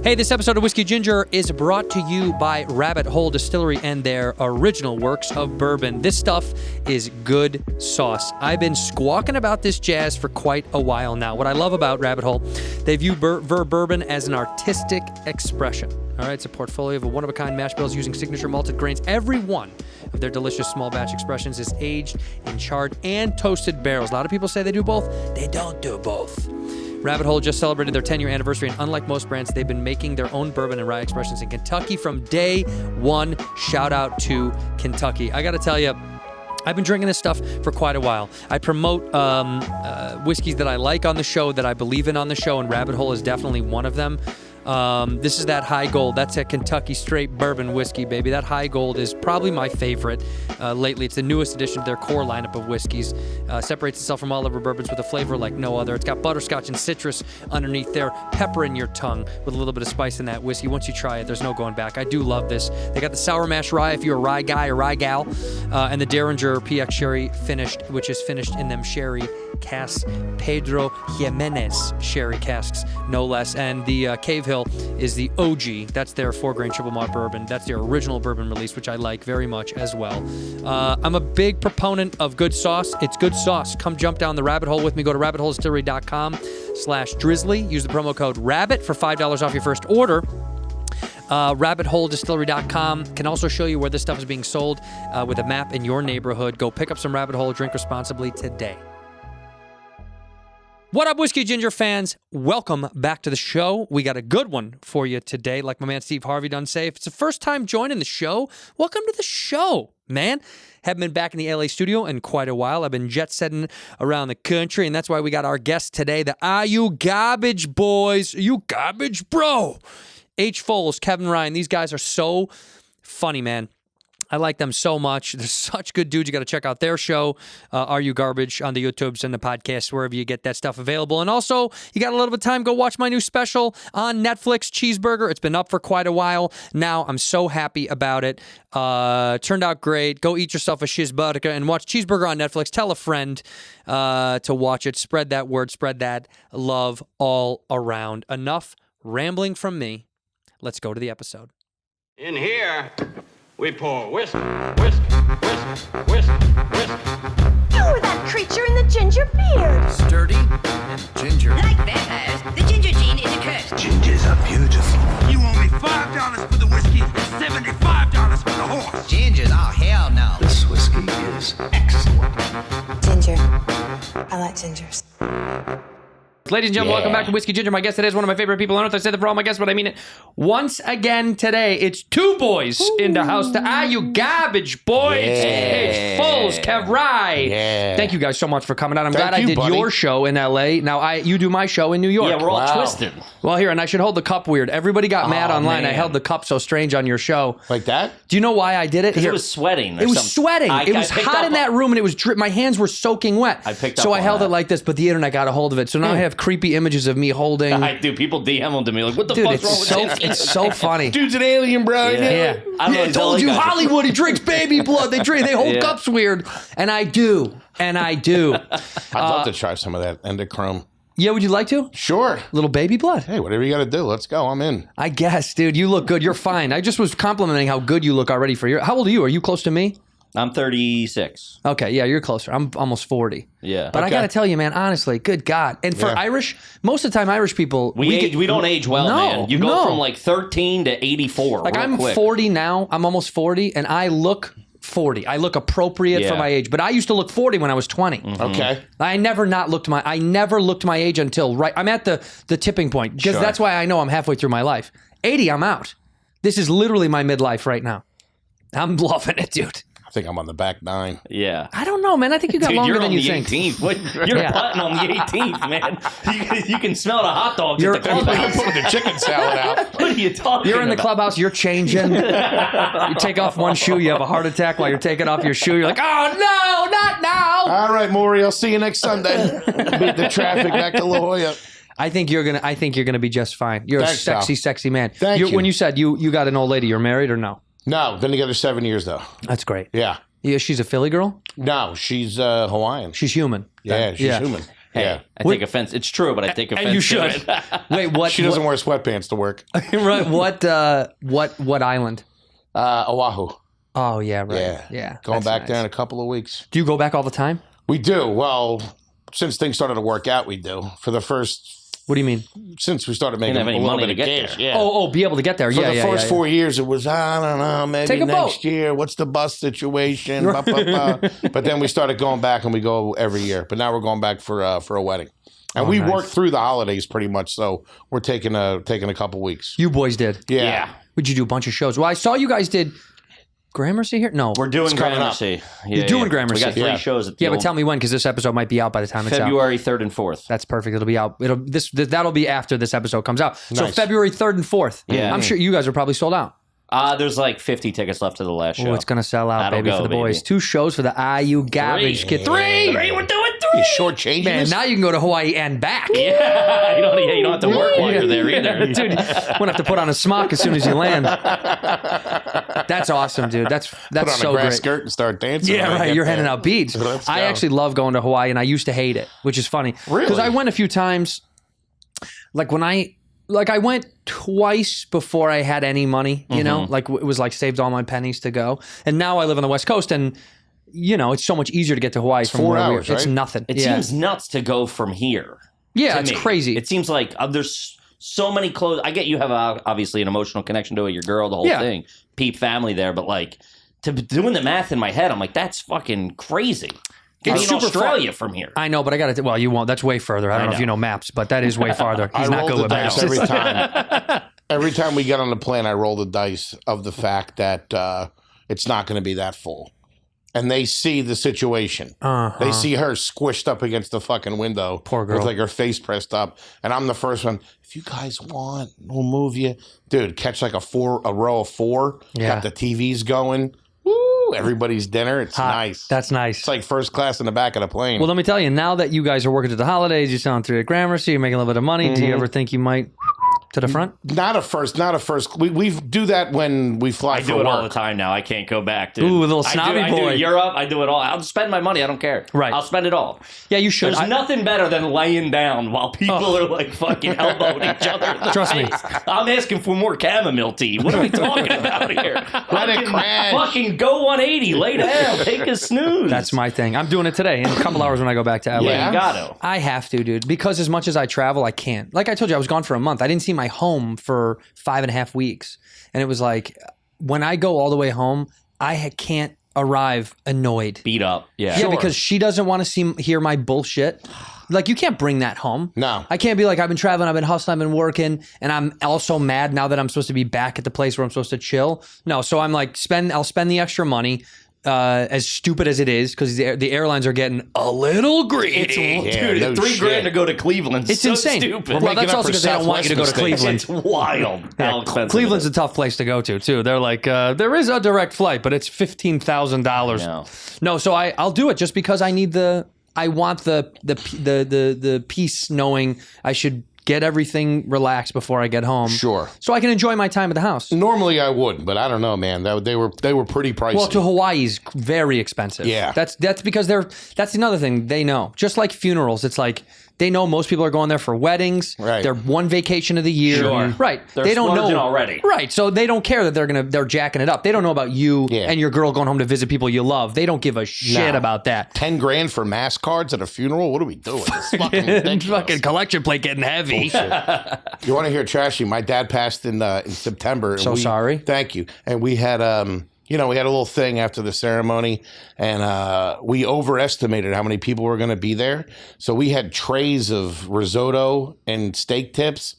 Hey, this episode of Whiskey Ginger is brought to you by Rabbit Hole Distillery and their original works of bourbon. This stuff is good sauce. I've been squawking about this jazz for quite a while now. What I love about Rabbit Hole, they view bourbon as an artistic expression. All right, it's a portfolio of one-of-a-kind mash bills using signature malted grains. Every one of their delicious small batch expressions is aged in charred and toasted barrels. A lot of people say they do both. They don't do both. Rabbit Hole just celebrated their 10-year anniversary, and unlike most brands, they've been making their own bourbon and rye expressions in Kentucky from day one. Shout out to Kentucky. I got to tell you, I've been drinking this stuff for quite a while. I promote whiskeys that I like on the show, that I believe in on the show, and Rabbit Hole is definitely one of them. This is that High Gold. That's a Kentucky straight bourbon whiskey, baby. That High Gold is probably my favorite lately. It's the newest addition to their core lineup of whiskeys. Separates itself from all other bourbons with a flavor like no other. It's got butterscotch and citrus underneath there, pepper in your tongue with a little bit of spice in that whiskey. Once you try it, there's no going back. I do love this. They got the sour mash rye if you're a rye guy or rye gal, and the Derringer PX Sherry finished, which is finished in them sherry casks, Pedro Jimenez sherry casks, no less. And the Cave Hill is the OG. That's their 4-grain triple malt bourbon. That's their original bourbon release, which I like very much as well. I'm a big proponent of good sauce. It's good sauce. Come jump down the rabbit hole with me. Go to rabbitholedistillery.com/drizzly. Use the promo code RABBIT for $5 off your first order. RabbitHoleDistillery.com can also show you where this stuff is being sold with a map in your neighborhood. Go pick up some Rabbit Hole. Drink responsibly today. What up, Whiskey Ginger fans? Welcome back to the show. We got a good one for you today. Like my man Steve Harvey done say, if it's the first time joining the show, welcome to the show, man. Haven't been back in the LA studio in quite a while. I've been jet-setting around the country, and that's why we got our guest today, the Are You Garbage Boys? Are you garbage, bro? H. Foles, Kevin Ryan. These guys are so funny, man. I like them so much. They're such good dudes. You got to check out their show, Are You Garbage, on the YouTubes and the podcasts, wherever you get that stuff available. And also, you got a little bit of time, go watch my new special on Netflix, Cheeseburger. It's been up for quite a while now. I'm so happy about it. Turned out great. Go eat yourself a cheeseburger and watch Cheeseburger on Netflix. Tell a friend to watch it. Spread that word. Spread that love all around. Enough rambling from me. Let's go to the episode. In here, we pour whisk, whisk, whisk, whisk, whisk. You were that creature in the ginger beard. Sturdy and ginger. Like vampires, the ginger gene is a curse. Gingers are beautiful. You owe me $5 for the whiskey and $75 for the horse. Gingers? Oh, hell no. This whiskey is excellent. Ginger. I like gingers. Ladies and gentlemen, welcome back to Whiskey Ginger. My guest today is one of my favorite people on earth. I say that for all my guests, but I mean it. Once again today, it's two boys in the house. Are You Garbage Boys? Hey, Foles, Kev Ryan. Yeah. Thank you guys so much for coming out. I'm glad Thank I you, did buddy. your show in L.A. Now, you do my show in New York. Yeah, we're all twisted. Well, here, and I should hold the cup weird. Everybody got mad online. man. I held the cup so strange on your show. Like that? Do you know why I did it? Because Here. it was sweating. It was sweating. It was picked hot up in that room, and it was my hands were soaking wet. I picked so up I on held that. it like this, but the internet got a hold of it. So now I have creepy images of me holding. I do. People DM them to me like, what the Dude, fuck's wrong it's with so this? it's so funny. Dude's an alien, bro. Yeah. I don't know, I told you, Hollywood. He drinks baby blood. They hold Yeah. cups weird, and I do. I'd love to try some of that endochrome. Yeah, would you like to? Sure. Little baby blood? Hey, whatever you got to do. Let's go. I'm in. I guess, dude. You look good. You're fine. I just was complimenting how good you look already for your. How old are you? Are you close to me? I'm 36. Okay, yeah, you're closer. I'm almost 40. Yeah. But I Okay. got to tell you, man, honestly, good God. And for Yeah. Irish, most of the time Irish people... We don't age well, No, man. You go no. from like 13 to 84 Like, real I'm quick. 40 now. I'm almost 40, and I look 40. I look appropriate for Yeah. my age. But I used to look 40 when I was 20. Okay. I never looked my age until I'm at the tipping point, because Sure. that's why I know I'm halfway through my life. 80, I'm out. This is literally my midlife right now. I'm loving it, dude. I think I'm on the back nine. Yeah. I don't know, man. I think you got Dude, longer you're than on you the think. 18th. What? You're Yeah. putting on the 18th, man. You can smell the hot dogs You're- at the clubhouse. Put the chicken salad out. What are you talking You're in the about? clubhouse, you're changing. You take off one shoe, you have a heart attack while you're taking off your shoe. You're like, oh, no, not now. All right, Maury. I'll see you next Sunday. Beat the traffic back to La Jolla. I think you're gonna be just fine. You're Thanks, a sexy, pal. sexy man. Thank you. When you said you got an old lady, you're married or no? No, been together 7 years though. That's great. Yeah. Yeah, she's a Philly girl. No, she's Hawaiian. She's human. Yeah, she's human. Yeah. I take offense. It's true, but I take offense. And you to should. it. Wait, what? She doesn't wear sweatpants to work. Right. What island? Oahu. Oh yeah, right. Yeah. Going That's back nice. there in a couple of weeks. Do you go back all the time? We do. Well, since things started to work out, we do. For the first, What do you mean? since we started making Didn't a have any little money bit to of get cash. there. Yeah. Oh, be able to get there. For yeah, the yeah, first yeah, 4 years, it was, I don't know, maybe Take a next boat. year. What's the bus situation? Ba, ba, ba. But then we started going back, and we go every year. But now we're going back for a wedding. And we nice. worked through the holidays pretty much, so we're taking a couple weeks. You boys did. Yeah. Would you do a bunch of shows? Well, I saw you guys did Gramercy here. No, We're doing It's coming up. Gramercy. You're doing Gramercy. We got 3 Yeah. shows at the yeah, but old- tell me when, because this episode might be out by the time it's out. February 3rd and 4th. That's perfect. It'll be out. That'll be after this episode comes out. So Nice. February 3rd and 4th. Yeah. I'm sure you guys are probably sold out. There's like 50 tickets left to the last show. Oh, it's gonna sell out, That'll baby, go, for the boys. baby. 2 shows for the IU garbage kid. 3. 3. We're doing 3. You shortchanging Man, us? now you can go to Hawaii and back. Yeah, you don't have to work while you're there either. Dude, you won't have to put on a smock as soon as you land. That's awesome, dude. That's Put on so a grass great. skirt and start dancing. Yeah, when I right. get You're there. handing out beads. Let's I go. actually love going to Hawaii, and I used to hate it, which is funny. Really? Because I went a few times. Like when I went twice before I had any money. You know, like it was like saved all my pennies to go. And now I live on the West Coast, and you know it's so much easier to get to Hawaii from 4 where hours, It's right? nothing. It yeah. seems nuts to go from here. Yeah, to it's me. crazy. It seems like there's so many clothes. I get you have obviously an emotional connection to it, your girl, the whole Yeah. thing, peep family there, but like doing the math in my head, I'm like, that's fucking crazy. It's It's super Australia from here. I know, but I got to. Well, you won't. That's way further. I don't know if know. you know maps, but that is way farther. He's I not roll good the with dice maps. every time. Every time we get on the plane, I roll the dice of the fact that it's not going to be that full. And they see the situation. They see her squished up against the fucking window. Poor girl. With like her face pressed up. And I'm the first one. If you guys want, we'll move you. Dude, catch like a row of 4. Yeah. Got the TVs going. Woo! Everybody's dinner. It's nice. That's nice. It's like first class in the back of the plane. Well, let me tell you, now that you guys are working through the holidays, you're selling through the Gramercy, you're making a little bit of money. Do you ever think you might to the front? Not a first. We do that when we fly I for do it all the work. time now. I can't go back, dude. Ooh, a little I snobby do boy. Europe. I do it all. I'll spend my money. I don't care. Right. I'll spend it all. Yeah, you should. There's nothing better than laying down while people are like fucking elbowing each other. In the Trust me. face. I'm asking for more chamomile tea. What are we talking about here? Let it Fucking- crash. Fucking go 180. Lay down. Take a snooze. That's my thing. I'm doing it today in a couple hours when I go back to LA. Yeah, you gotta. I have to, dude, because as much as I travel, I can't. Like I told you, I was gone for a month. I didn't see my home for 5.5 weeks. And it was like, when I go all the way home, I can't arrive annoyed. Beat up. Yeah. Yeah, because she doesn't want to hear my bullshit. Like, you can't bring that home. No. I can't be like, I've been traveling, I've been hustling, I've been working, and I'm also mad now that I'm supposed to be back at the place where I'm supposed to chill. No, so I'm like, I'll spend the extra money, as stupid as it is, because the airlines are getting a little greedy. Dude, no $3,000 shit. to go to Cleveland. It's so insane. Stupid. Well, making that's up also for because they don't want you to go to Southwest Cleveland. It's wild. How expensive Cleveland's it a tough place to go to too. They're like, there is a direct flight, but it's $15,000. No. No, so I'll do it just because I want the peace knowing I should get everything relaxed before I get home. Sure. So I can enjoy my time at the house. Normally I wouldn't, but I don't know, man. They were pretty pricey. Well, to Hawaii is very expensive. Yeah. That's because that's another thing they know. Just like funerals, it's like they know most people are going there for weddings. Right. They're one vacation of the year. Sure. Right. They're they don't know splurging already. Right. So they don't care that they're jacking it up. They don't know about you Yeah. and your girl going home to visit people you love. They don't give a shit No. about that. $10,000 for mass cards at a funeral? What are we doing? It's fucking ridiculous. Fucking collection plate getting heavy. You want to hear trashy? My dad passed in September. And So sorry. Thank you. And we had we had a little thing after the ceremony, and we overestimated how many people were going to be there. So we had trays of risotto and steak tips.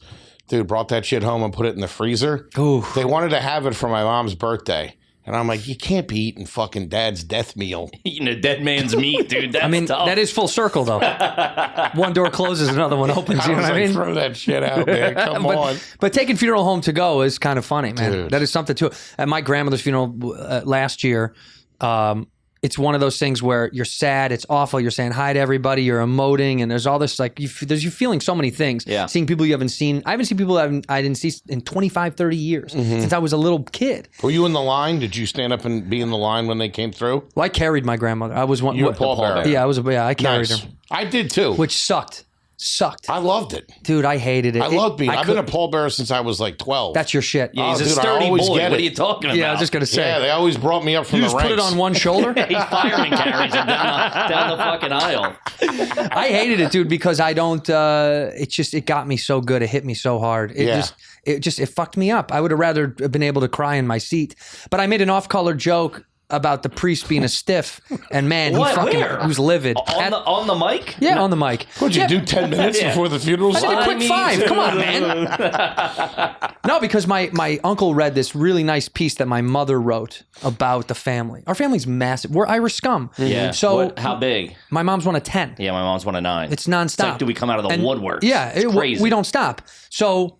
Dude, brought that shit home and put it in the freezer. Ooh. They wanted to have it for my mom's birthday. And I'm like, you can't be eating fucking dad's death meal. Eating a dead man's meat, dude. That's I mean, tough. that is full circle though. One door closes, another one opens. You know I was what I like, mean? throw that shit out there. Come on. But taking funeral home to go is kind of funny, man. Dude. That is something too. At my grandmother's funeral last year, it's one of those things where you're sad, it's awful, you're saying hi to everybody, you're emoting, and there's all this like you're feeling so many things. Yeah. Seeing people you haven't seen. I haven't seen people I didn't see in 25, 30 years since I was a little kid. Were you in the line? Did you stand up and be in the line when they came through? Well, I carried my grandmother. I was one. You were pallbearer. Yeah, I carried Nice. her, I did too. which sucked. I loved it. Dude, I hated it. I loved being. I've been a could- pallbearer since I was like 12. That's your shit. Yeah, he's a dude, I sturdy always boy. get What it. are you talking about? Yeah, I was just gonna say. Yeah, they always brought me up from You the just ranks. put it on one shoulder. He's firing carries him down the fucking aisle. I hated it, dude, because I don't. It got me so good. It hit me so hard. It fucked me up. I would have rather been able to cry in my seat. But I made an off-color joke about the priest being a stiff, and man, he was livid. On the mic? Yeah, on the mic. What'd you do 10 minutes before the funeral I did a started? quick 5. Come on, man. No, because my uncle read this really nice piece that my mother wrote about the family. Our family's massive. We're Irish scum. Yeah. So how big? my mom's 1 of 10. Yeah, my mom's 1 of 9. It's nonstop. It's like, do we come out of the woodworks? Yeah, it's crazy. We don't stop. So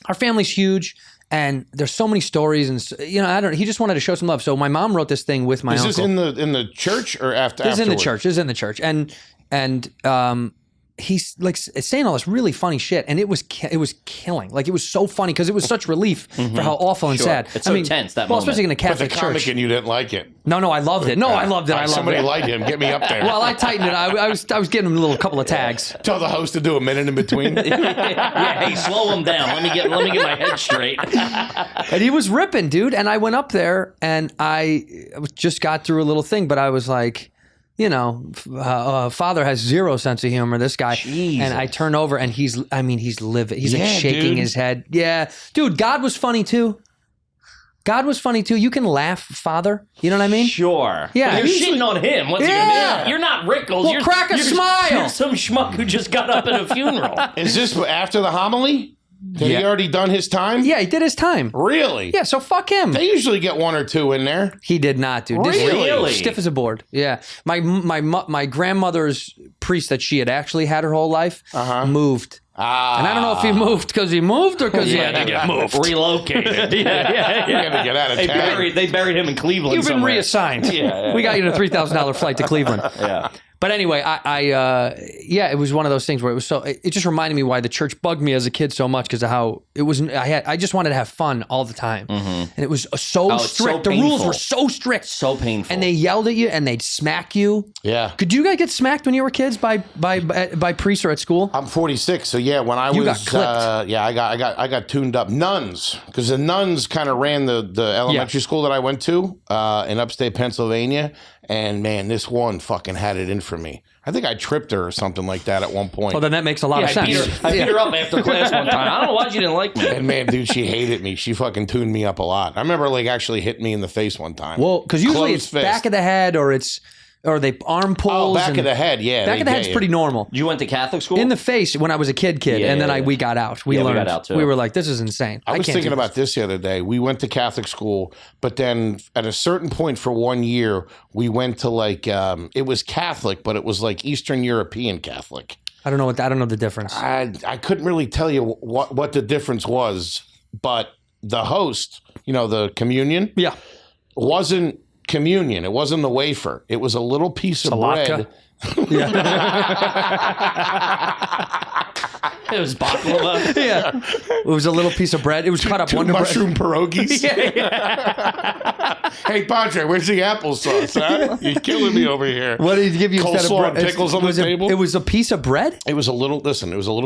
our family's huge. And there's so many stories, and he just wanted to show some love. So my mom wrote this thing with my uncle. Is this in the church or after? This is in the church. This is in the church, and he's like saying all this really funny shit, and it was killing. Like it was so funny because it was such relief for how awful and sad. It's so tense that moment. especially in a But the Catholic comic church. and you didn't like it. No, I loved it. No, I loved it. I loved Somebody it. like him. Get me up there. Well, I tightened it. I was getting him a little couple of tags. Tell the host to do a minute in between. Yeah, hey, slow him down. Let me get my head straight. And he was ripping, dude. And I went up there and I just got through a little thing, but I was like, father has zero sense of humor, this guy. Jesus. And I turn over and he's livid. He's like Yeah, shaking dude. his head. Yeah. Dude, God was funny too. You can laugh, Father. You know what I mean? Sure. Yeah. But you're shitting on him. What's he Yeah. gonna be? You're not Rickles. Well, crack a smile. You're some schmuck who just got up at a funeral. Is this after the homily? Had he already done his time? Yeah, he did his time. Really? Yeah, so fuck him. They usually get 1 or 2 in there. He did not, dude. Really? Stiff as a board. Yeah. My grandmother's priest that she had actually had her whole life moved. And I don't know if he moved because he moved or because he had to get moved. Relocated. You got to get out of town. They buried him in Cleveland. You've been somewhere. reassigned. We got you a $3,000 flight to Cleveland. Yeah. But anyway, it was one of those things where it was it just reminded me why the church bugged me as a kid so much because of how it was. I just wanted to have fun all the time, and it was so it's strict. so The rules painful. were so strict, So painful. and they yelled at you and they'd smack you. Yeah. Could you guys get smacked when you were kids by priests or at school? I'm 46, so yeah, when I You was got clipped. I got tuned up. Nuns, because the nuns kind of ran the elementary school that I went to in upstate Pennsylvania, and man, this one fucking had it in for me. I think I tripped her or something like that at one point. Well, then that makes a lot of I sense. beat her up after class one time. I don't know why she didn't like me. And man, dude, she hated me. She fucking tuned me up a lot. I remember like actually hitting me in the face one time. Well, because usually Closed it's fist. back of the head or they arm pulls. back of the head, yeah. Back they of the head's get you. pretty normal. You went to Catholic school? In the face when I was a kid, Yeah, and then yeah. we got out. We Yeah, we learned. got out, too. We were like, this is insane. I was can't thinking do about this the other day. We went to Catholic school, but then at a certain point for 1 year, we went to like it was Catholic, but it was like Eastern European Catholic. I don't know the difference. I couldn't really tell you what the difference was, but the host, the communion, Yeah. wasn't communion. It wasn't the wafer. It was a little piece of bread. It was baklava. Yeah. It was a little piece of bread. It was cut up Two Wonder mushroom Bread. pierogies. Hey, Padre, where's the applesauce? Huh? You're killing me over here. What did he give you instead of Coleslaw bread? and pickles on the table? It was a piece of bread? It was a little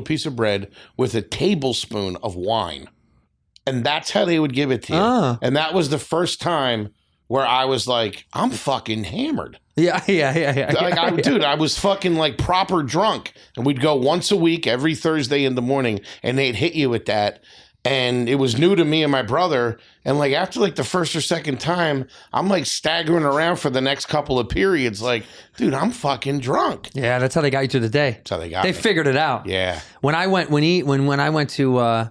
piece of bread with a tablespoon of wine. And that's how they would give it to you. And that was the first time where I was like, I'm fucking hammered. Yeah. Dude, I was fucking like proper drunk. And we'd go once a week, every Thursday in the morning, and they'd hit you with that. And it was new to me and my brother. And like after like the first or second time, I'm like staggering around for the next couple of periods. Like, dude, I'm fucking drunk. Yeah, that's how they got you through the day. That's how they got They me. figured it out. Yeah. When I went to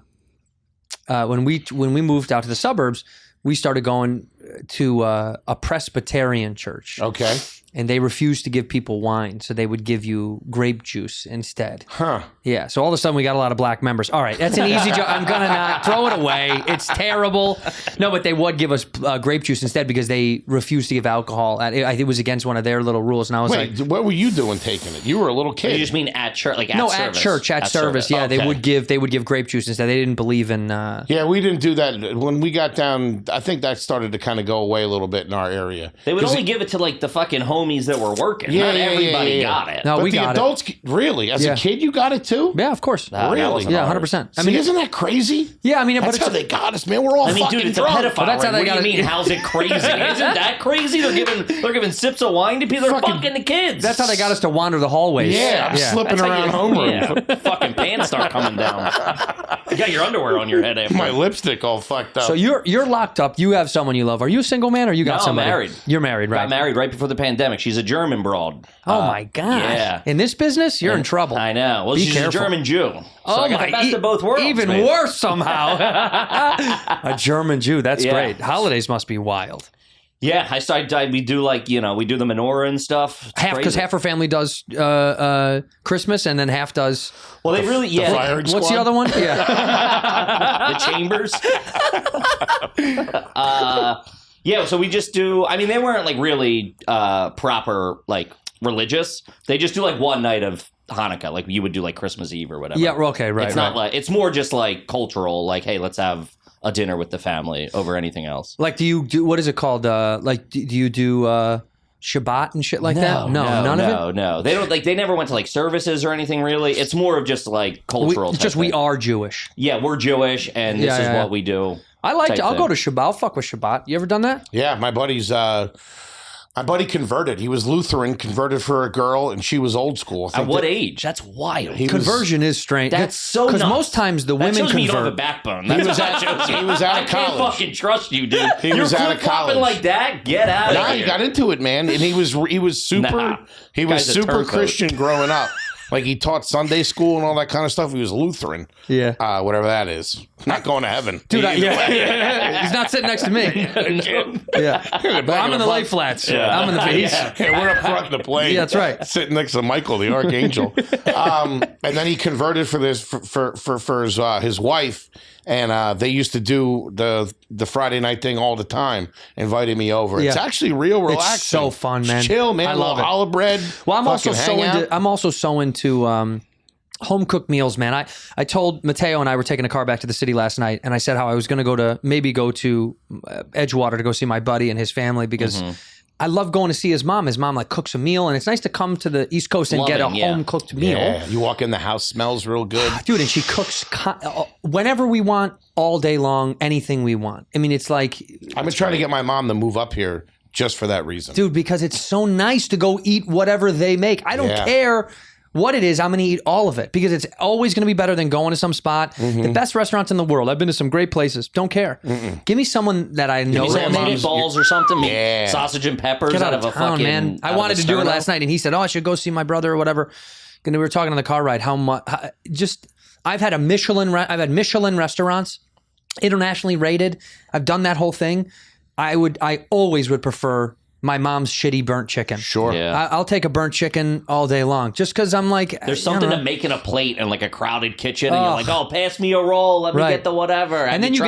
when we moved out to the suburbs, we started going to a Presbyterian church. Okay. and they refused to give people wine, so they would give you grape juice instead. Huh. Yeah, so all of a sudden we got a lot of black members. All right, that's an easy joke. I'm going to not throw it away. It's terrible. No, but they would give us grape juice instead because they refused to give alcohol. It was against one of their little rules, and I was Wait, like... what were you doing taking it? You were a little kid. You just mean at church, like at No, service? at church, at service. Yeah, Okay. they would give grape juice instead. They didn't believe in... Yeah, we didn't do that. When we got down, I think that started to kind of go away a little bit in our area. They would only give it to like the fucking homies that were working. Yeah, Not yeah, everybody yeah. got it. No, But we the got adults, really? As Yeah. a kid, you got it too? Yeah, of course. Nah, that Really? wasn't Yeah, ours. 100%. See, isn't that crazy? Yeah, I mean, but That's it's... how they got us, man. We're all I mean, fucking dude, it's a drunk. pedophile. that's how they ring. What got do you it. mean? How's it crazy? Isn't that crazy? They're giving sips of wine to people. They're fucking the kids. That's how they got us to wander the hallways. Yeah, I'm slipping That's how around homeroom. Yeah, fucking pants start coming down. You got your underwear on your head after. My lipstick all fucked up. So you're locked up. You have someone you love. Are you a single man or you got No, I'm somebody? married. You're married, right? Got married right before the pandemic. She's a German broad. Oh my god! yeah. In this business, you're in trouble. I know. Well, Be she's careful. a German Jew. So I got the best of both worlds. Even man. worse somehow. A German Jew. That's Yeah. great. Holidays must be wild. Yeah, I started. We do we do the menorah and stuff. It's Because crazy. half her family does Christmas and then half does. Well, they really firing What's the squad? other one? Yeah. the chambers. Yeah, so we just do. I mean, they weren't like really proper like religious. They just do like one night of Hanukkah, like you would do like Christmas Eve or whatever. Yeah. Okay. Right. It's right. not like it's more just like cultural. Like, hey, let's have a dinner with the family over anything else. Like, do you do what is it called? Like, do you do Shabbat and shit like that? No, none of it. No, they don't. Like, they never went to like services or anything really. It's more of just like cultural. It's just type we thing. are Jewish. Yeah, we're Jewish, and this Yeah, is yeah, yeah. what we do. I like type to. I'll thing. go to Shabbat. I'll fuck with Shabbat. You ever done that? Yeah, my buddy converted. He was Lutheran, converted for a girl, and she was old school. I At think what that- age? That's wild. He was- Conversion is strange. That's so because nuts. most times the That women shows me you don't have a convert. backbone. That's what that shows you. he was out of I can't college. fucking trust you, dude. He You're was out of flip-flopping college. like that? Get out Nah, of he here. got into it, man, and he was super. Nah. He was Guy's a super turncoat. Christian growing up. Like he taught Sunday school and all that kind of stuff. He was Lutheran. Yeah. Whatever that is. Not going to heaven. Dude, Either way. yeah. He's not sitting next to me. Yeah. Well, I'm in the lay flats. Yeah. I'm in the face. Yeah, we're up front in the plane. Yeah, that's right. Sitting next to Michael, the archangel. And then he converted for this for his wife, and they used to do the Friday night thing all the time, inviting me over. It's Yeah. actually real relaxing. It's so fun, man. It's chill, man. I love it. Olive bread. Well, I'm also fucking hang out. so into home cooked meals, man. I told Mateo and I were taking a car back to the city last night, and I said how I was going to go to Edgewater to go see my buddy and his family because I love going to see his mom. His mom like cooks a meal, and it's nice to come to the East Coast and get a Loving, yeah. home cooked meal. Yeah, you walk in, the house smells real good. Dude, and she cooks whenever we want, all day long, anything we want. I mean, it's like, I've been trying to get my mom to move up here just for that reason. dude, because it's so nice to go eat whatever they make. I don't Yeah. care what it is. I'm going to eat all of it because it's always going to be better than going to some spot. The best restaurants in the world. I've been to some great places. Don't care. Give me someone that I know Maybe that some makes. meatballs or something. Yeah. Sausage and peppers Get out out of of a town, fucking. man. I out of wanted a to do it sterno. last night, and he said, "Oh, I should go see my brother or whatever." And we were talking on the car ride. How much? I've had I've had Michelin restaurants, internationally rated. I've done that whole thing. I always would prefer my mom's shitty burnt chicken. Sure. Yeah. I'll take a burnt chicken all day long, just because I'm like, There's I something don't to know. making a plate in like a crowded kitchen, and you're like, "Oh, pass me a roll. Let me Right. get the whatever." And then you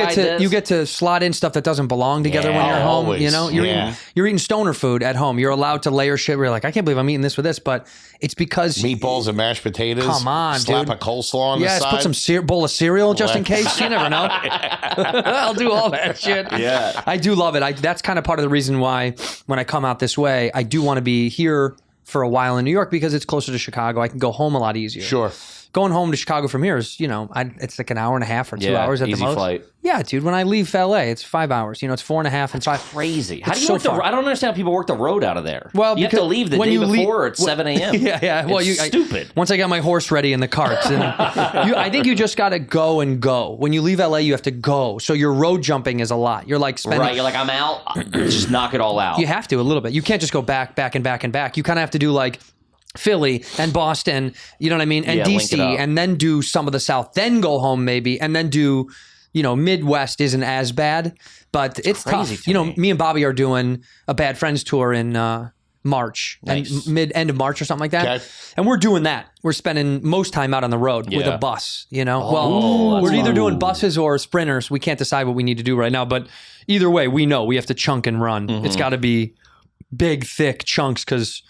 get to slot in stuff that doesn't belong together when Yeah, you're home. always. You know, Yeah. you're eating stoner food at home. You're allowed to layer shit. Where you're like, I can't believe I'm eating this with this, but it's because Meatballs and mashed potatoes. Come on, Slap dude. a coleslaw on the Yes, side. put some bowl of cereal just in case. You never know. I'll do all that shit. Yeah. I do love it. That's kind of part of the reason why when I come out this way, I do want to be here for a while in New York because it's closer to Chicago. I can go home a lot easier. Sure. Going home to Chicago from here is, it's like an hour and a half or 2 Yeah, hours at the easy most. flight. Yeah, dude. When I leave LA, it's 5 hours. It's 4.5 and 5. Crazy. How do It's you so work the? far. I don't understand how people work the road out of there. Well, you have to because leave the when day you leave- before at 7 a.m. Yeah. Well, It's stupid. Once I got my horse ready in the carts, and I think you just got to go and go. When you leave LA, you have to go. So your road jumping is a lot. You're like spending. Right, you're like, I'm out. Just knock it all out. You have to a little bit. You can't just go back, and back, and back. You kind of have to do like Philly and Boston, you know what I mean? And Yeah, link DC, it up. and then do some of the South, then go home maybe, and then do, Midwest isn't as bad, but it's crazy tough. to me. Me and Bobby are doing a Bad Friends tour in March, Nice. and end of March or something like that. Okay. And we're doing that. We're spending most time out on the road with Yeah. a bus, you know? that's we're either fun. doing buses or sprinters. We can't decide what we need to do right now, but either way, we know we have to chunk and run. It's got to be big, thick chunks because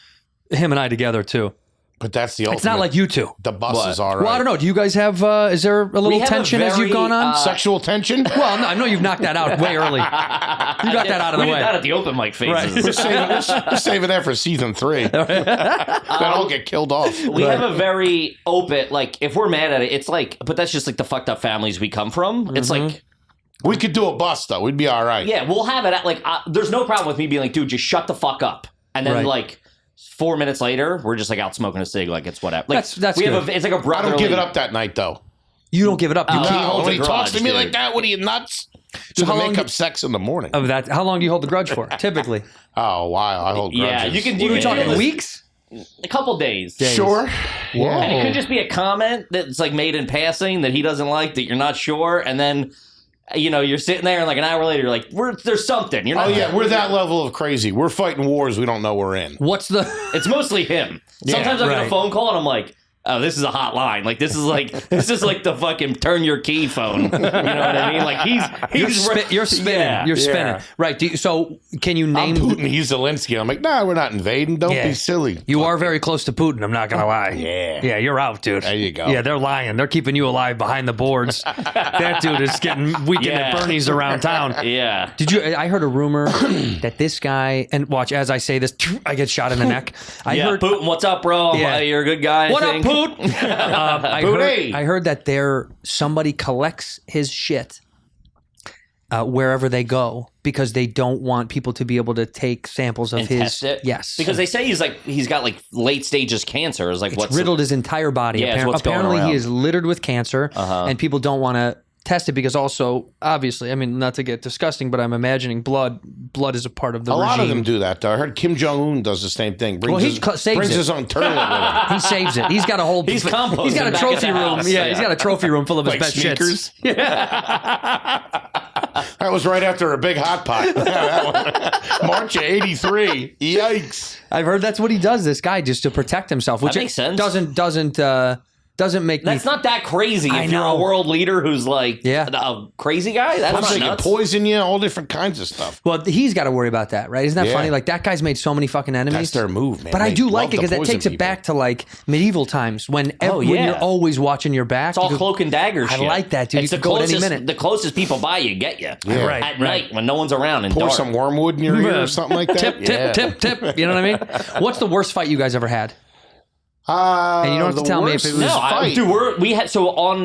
him and I together too. But that's the ultimate. It's not like you two. The buses are right. Well, I don't know. Do you guys have, is there a little have a tension as you've very, gone on? Sexual tension? Well, no, I know you've knocked that out way early. You got that out of the We way. did that at the open mic phases. We're saving that for season 3. That'll get killed off. We have a very open, like, if we're mad at it, it's like, but that's just like the fucked up families we come from. It's like, We could do a bus, though. We'd be all right. yeah, we'll have it at, like, there's no problem with me being like, dude, just shut the fuck up. And then, Right. like, 4 minutes later, we're just like out smoking a cig, like it's whatever. Like, That's we good. have it's like a I brotherly. don't give it up that night, though. You don't give it up. You Oh. keep He holds when a he talks to grudge, me dude. like that, what are you, nuts? So how to long make do- up sex in the morning. of that. How long do you hold the grudge for? Typically, Oh, wow. I hold Yeah, grudges. you can. what are we can talking? feel this- Weeks? A couple days. Sure. Yeah. And it could just be a comment that's like made in passing that he doesn't like, that you're not sure, and then you're sitting there and like an hour later you're like, there's something. You're Oh, not. yeah. We're that level of crazy. We're fighting wars we don't know we're in. What's the? It's mostly him. Yeah, Sometimes I get right. a phone call and I'm like, oh, this is a hot line. Like this is like the fucking turn your key phone. You know what I mean? Like You're spinning. Yeah. You're spinning. Yeah. Right. So can you I'm name? Putin. He's Zelensky. I'm like, nah, we're not invading. Don't Yeah. be silly. You are very close to Putin. I'm not gonna lie. Yeah. Yeah, you're out, dude. There you go. Yeah, they're lying. They're keeping you alive behind the boards. That dude is getting weekend at Yeah. Bernie's around town. Yeah. Did you? I heard a rumor that this guy, and watch as I say this, I get shot in the neck. I Yeah, heard. Putin, what's up, bro? Yeah. You're a good guy. I What up, think. Putin? Booty. I heard that somebody collects his shit wherever they go because they don't want people to be able to take samples of And his. test it? Yes, Because they say he's got like late stages cancer. Is like it's riddled his entire body. Yeah, it's what's going Apparently, he around. is littered with cancer, and people don't want to test it because also, obviously, I mean, not to get disgusting, but I'm imagining blood is a part of the A regime. lot of them do that, though. I heard Kim Jong-un does the same thing. Brings, Well, saves brings it. his own tournament with him. He saves it. He's got a whole. He's composting He's got a back trophy at the room. house. Yeah, Yeah. he's got a trophy room full of his Like best sneakers. shits. That was right after a big hot pot. Yeah, that one. March of '83. Yikes! I've heard that's what he does. This guy just to protect himself, which That makes sense. doesn't make That's me. not that crazy I if you're know. a world leader who's like Yeah. a crazy guy. That's Plus, not they can nuts. poison you, all different kinds of stuff. Well, he's got to worry about that, right? Isn't that Yeah. funny? Like that guy's made so many fucking enemies. That's their move, man. But I They do love like it to because that poison takes it people. back to like medieval times when when yeah. you're always watching your back. It's all you go- cloak and dagger I shit. like that, dude. It's You the could go at any closest, minute. the closest people by you get you. Yeah. Right, At right. night when no one's around and Pour dark. some wormwood in your ear or something like that. Tip. You know what I mean? What's the worst fight you guys ever had? And you don't have to the tell me if worst it was- No, fight. dude,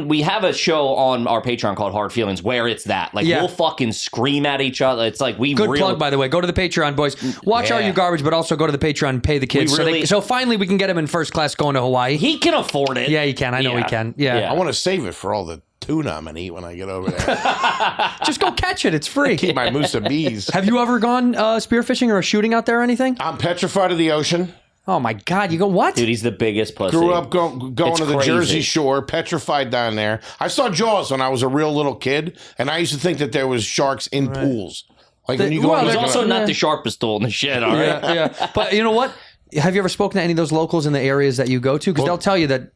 we have a show on our Patreon called Hard Feelings where it's that. Like Yeah. we'll fucking scream at each other. It's like we Good really, plug, by the way. Go to the Patreon, boys. Watch Yeah. Are You Garbage, but also go to the Patreon and pay the kids. We really- so finally we can get him in first class going to Hawaii. He can afford it. Yeah, he can. I know he can. Yeah. I want to save it for all the tuna I'm gonna eat when I get over there. Just go catch it. It's free. Keep my moose and bees. Have you ever gone spearfishing or shooting out there or anything? I'm petrified of the ocean. Oh my God! You go what? Dude, he's the biggest pussy. Grew up going It's to the crazy. Jersey Shore, petrified down there. I saw Jaws when I was a real little kid, and I used to think that there was sharks in pools. Like when you go well, and He's look also at- not the sharpest tool in the shed, all right? Yeah. But you know what? Have you ever spoken to any of those locals in the areas that you go to? Because they'll tell you that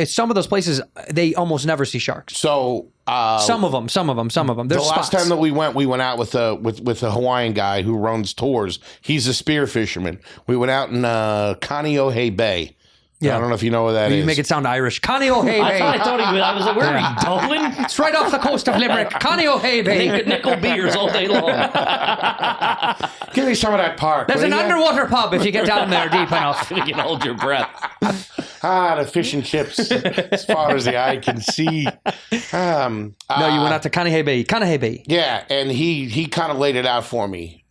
some of those places they almost never see sharks. So Some of them. the There's last spots. time that we went out with a Hawaiian guy who runs tours. He's a spear fisherman. We went out in Kaneohe Bay. Yeah. I don't know if you know where that is. You make it sound Irish. Kaneohe I Bay. thought he was. I was like, where are you, Dublin? It's right off the coast of Limerick. Kaneohe Bay. Nickel beers all day long. Give me some of that park. There's will an ya? underwater pub if you get down there deep enough. You can hold your breath. The fish and chips, as far as the eye can see. No, you went out to Kaneohe Bay. Kaneohe Bay. Yeah, and he kind of laid it out for me.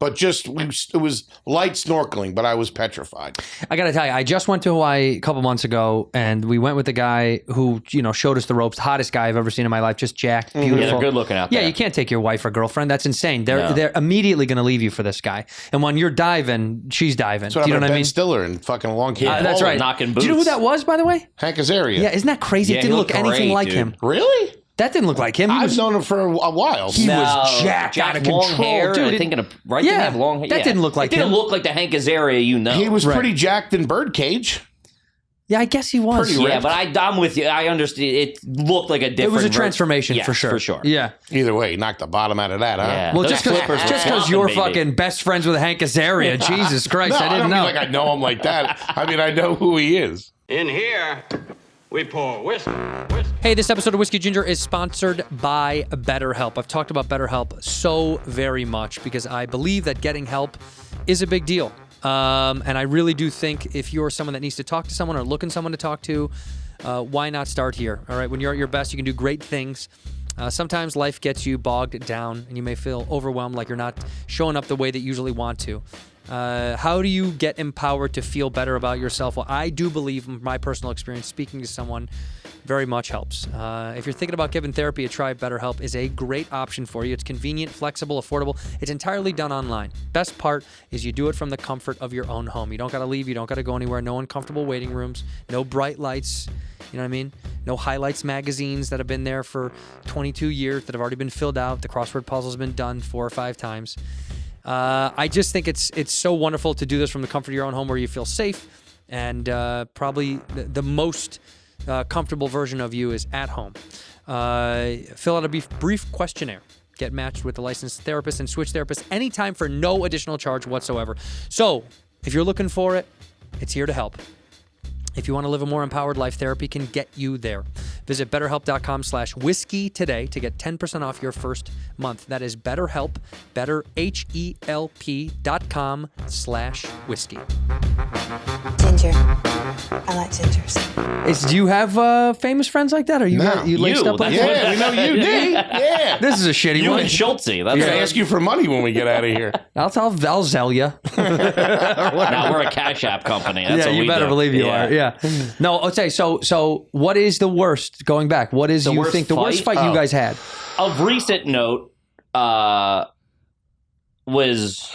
But it was light snorkeling, but I was petrified. I got to tell you, I just went to Hawaii a couple months ago, and we went with the guy who, showed us the ropes. Hottest guy I've ever seen in my life. Just jacked, beautiful. Yeah, they're good looking out Yeah, there. you can't take your wife or girlfriend. That's insane. No. They're immediately going to leave you for this guy. And when you're diving, she's diving. So Do you know I'm what I Ben mean? Stiller and fucking Long Cape. That's right. knocking Do you know who boots. that was, by the way? Hank Azaria. Yeah, isn't that crazy? Yeah, it didn't he look looked anything great, like dude. him. Really? That didn't look like him. I've known him for a while. He was jacked out of long control. hair. Dude, I'm thinking of right. Didn't have long hair. That didn't look like it. Didn't him. look like the Hank Azaria you know. He was pretty jacked in Birdcage. Yeah, I guess he was. Pretty Yeah, ripped. but I'm with you. I understand. It looked like a different. It was a transformation Yes, for sure. For sure. Yeah. Either way, he knocked the bottom out of that, huh? Yeah. Well, Those just flippers were because flopping, you're baby. fucking best friends with Hank Azaria. Jesus Christ, No, I didn't don't know. mean like I know him like that. I mean, I know who he is. In here, we pour whiskey. Hey, this episode of Whiskey Ginger is sponsored by BetterHelp. I've talked about BetterHelp so very much because I believe that getting help is a big deal. And I really do think if you're someone that needs to talk to someone or looking someone to talk to, why not start here? All right, when you're at your best, you can do great things. Sometimes life gets you bogged down and you may feel overwhelmed like you're not showing up the way that you usually want to. How do you get empowered to feel better about yourself? Well, I do believe from my personal experience, speaking to someone very much helps. If you're thinking about giving therapy a try, BetterHelp is a great option for you. It's convenient, flexible, affordable. It's entirely done online. Best part is you do it from the comfort of your own home. You don't got to leave. You don't got to go anywhere. No uncomfortable waiting rooms. No bright lights. You know what I mean? No highlights magazines that have been there for 22 years that have already been filled out. The crossword puzzle's been done 4 or 5 times. I just think it's so wonderful to do this from the comfort of your own home where you feel safe, and probably the most comfortable version of you is at home. Fill out a brief questionnaire. Get matched with a licensed therapist and switch therapists anytime for no additional charge whatsoever. So, if you're looking for it, it's here to help. If you want to live a more empowered life, therapy can get you there. Visit BetterHelp.com/whiskey today to get 10% off your first month. That is BetterHelp, BetterHelp.com/whiskey. Ginger. I like gingers. Do you have famous friends like that? Are you No. you laced up like That's that? Yeah, we know you, D. Yeah. This is a shitty You one. and Schultze. That's I'm going to ask you for money when we get out of here. I'll zell you. Now we're a Cash App company. That's Yeah, what you we better do. believe you are. Yeah. No, okay. So what is the worst? Going back, what is The you worst think the worst fight? fight you guys had? Of recent note, was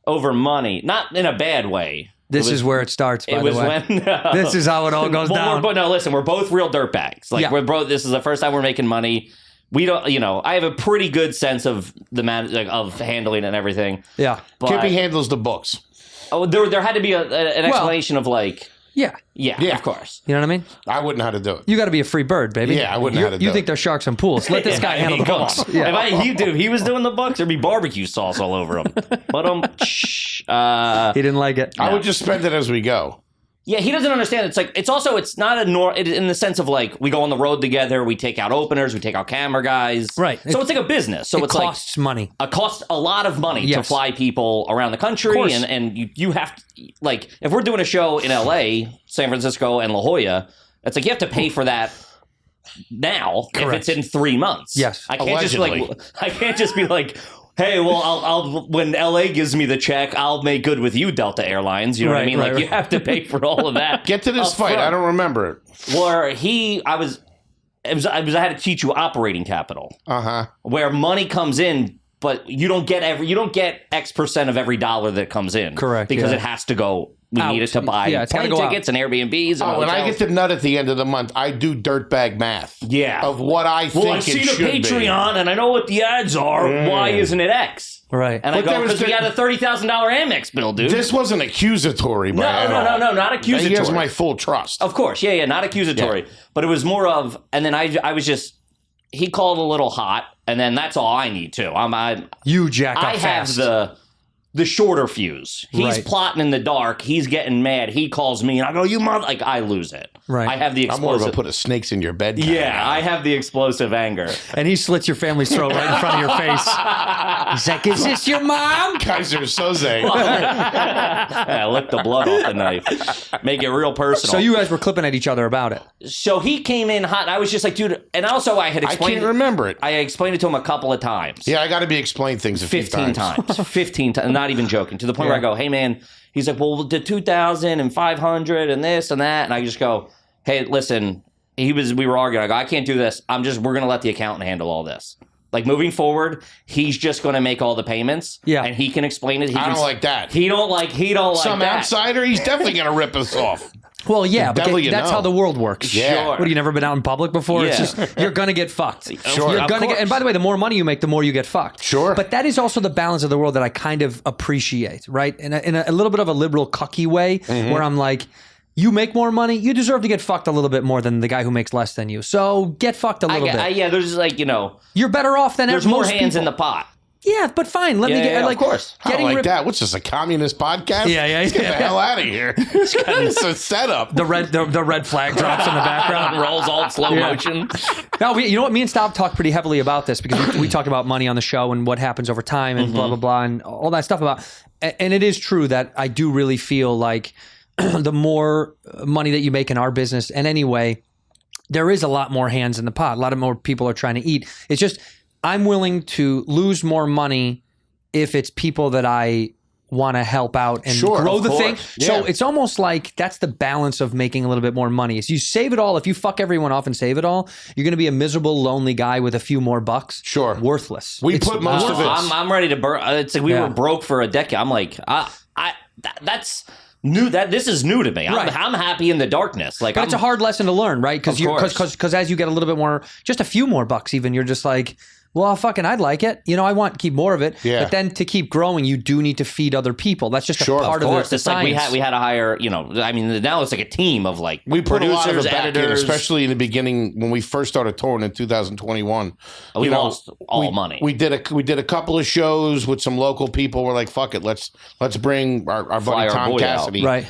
over money, not in a bad way. This is where it starts. By It the was way, when this is how it all goes down. But no, listen, we're both real dirtbags. Like Yeah. we're both. This is the first time we're making money. We don't, I have a pretty good sense of the of handling and everything. Yeah. But Kippy handles the books. there had to be an explanation of like, Yeah. yeah, Yeah. of course. You know what I mean? I wouldn't know how to do it. You got to be a free bird, baby. Yeah, I wouldn't know how to do You it. think they're sharks in pools? Let this guy I handle mean, the come books. on. Yeah. If he was doing the books, there'd be barbecue sauce all over him. But He didn't like it. I would just spend it as we go. yeah, he doesn't understand. It's like it's not in the sense of like we go on the road together, we take out openers, we take out camera guys, Right. So it's like a business. So it it's costs money. it costs a lot of money to Yes. fly people around the Of country, course. and you have to, like if we're doing a show in LA, San Francisco, and La Jolla, it's like you have to pay for that now Correct. if it's in 3 months. Yes. I can't Allegedly. I can't just be like, hey, well, I'll when LA gives me the check, I'll make good with you, Delta Airlines. You know what I Right, mean? right, Like you right. have to pay for all of that. Get to this up fight. front. I don't remember it. Where I had to teach you operating capital, Uh-huh. where money comes in, but you don't get X percent of every dollar that comes in. Correct, Because yeah. it has to go. We Out. need it to buy Yeah, it's gotta plane go out. tickets and Airbnbs. And Oh, when I hotels. get the nut at the end of the month, I do dirtbag math. Yeah. Of what I think well, I it see the should Patreon and I know what the ads are. Why isn't it X? Right. And I But go, there was because we the- had a $30,000 Amex bill, dude. be. This wasn't accusatory by at all. No, not accusatory. He has my full trust. Of course, yeah, not accusatory. But it was more of, and then I was just, he called a little hot, and then that's all I need too. You jack up I have fast. the shorter fuse. He's Right. plotting in the dark. He's getting mad. He calls me, and I go, "You mother!" Like I lose it. Right. I have the I'm more of explosive. a put a snakes in your bed kind of Yeah, guy. I have the explosive anger. And he slits your family's throat right in front of your face. He's like, "Is this your mom?" Kaiser Soze. Yeah, lick the blood off the knife. Make it real personal. So you guys were clipping at each other about it. So he came in hot. And I was just like, dude. And also, I had I explained. can't remember it. I explained it to him a couple of times. Yeah, I got to be explained things a few 15 times. 15 times. Not even joking. To the point where I go, hey, man. He's like, well, the 2,000 and 500 and this and that. And I just go, hey, listen. We were arguing. I go, I can't do this. We're going to let the accountant handle all this. Like moving forward, he's just going to make all the payments. Yeah. And he can explain it. I don't like that. He don't like Some that. outsider, he's definitely going to rip us off. Well, yeah, but devil you that's know. how the world works. Yeah. What, have you never been out in public before? It's Yeah. just, you're going to get fucked. Sure. You're Of gonna get, course. and by the way, the more money you make, the more you get fucked. Sure. But that is also the balance of the world that I kind of appreciate, right? In a little bit of a liberal, cucky way, Mm-hmm. where I'm like, you make more money, you deserve to get fucked a little bit more than the guy who makes less than you. So get fucked a little bit. Yeah, there's like, You're better off than there's most more hands people. in the pot. Yeah, but fine. Let me get of course. I don't getting like ripped- that. What's this, a communist podcast? Yeah, yeah, Let's get yeah. the hell out of here. It's a setup. The red flag drops in the background. Rolls all slow motion. No, you know what? Me and Stav talked pretty heavily about this because we talked about money on the show and what happens over time and blah, blah, blah, and all that stuff about. And it is true that I do really feel like the more money that you make in our business, and anyway, there is a lot more hands in the pot. A lot of more people are trying to eat. It's just I'm willing to lose more money if it's people that I want to help out and Sure, grow of the thing. course. So Yeah. it's almost like that's the balance of making a little bit more money. Is you save it all. If you fuck everyone off and save it all, you're going to be a miserable, lonely guy with a few more bucks. Sure. Worthless. We It's put most of it. I'm ready to burn. It's like we Yeah. were broke for a decade. I'm like, that's new. This is new to me. Right. I'm happy in the darkness. Like, But it's a hard lesson to learn, right? Because Of course. as you get a little bit more, just a few more bucks, even you're just like, well, fucking, I'd like it. I want to keep more of it. Yeah. But then to keep growing, you do need to feed other people. That's just Sure, a part Of of course, the it's like science. we had to hire. I mean, now it's like a team of like We put a lot of producers, it back in, editors. especially in the beginning when we first started touring in 2021. We lost all money. We did a couple of shows with some local people. We're like, fuck it, let's bring our Fly buddy our Tom boy out. Cassidy, Right.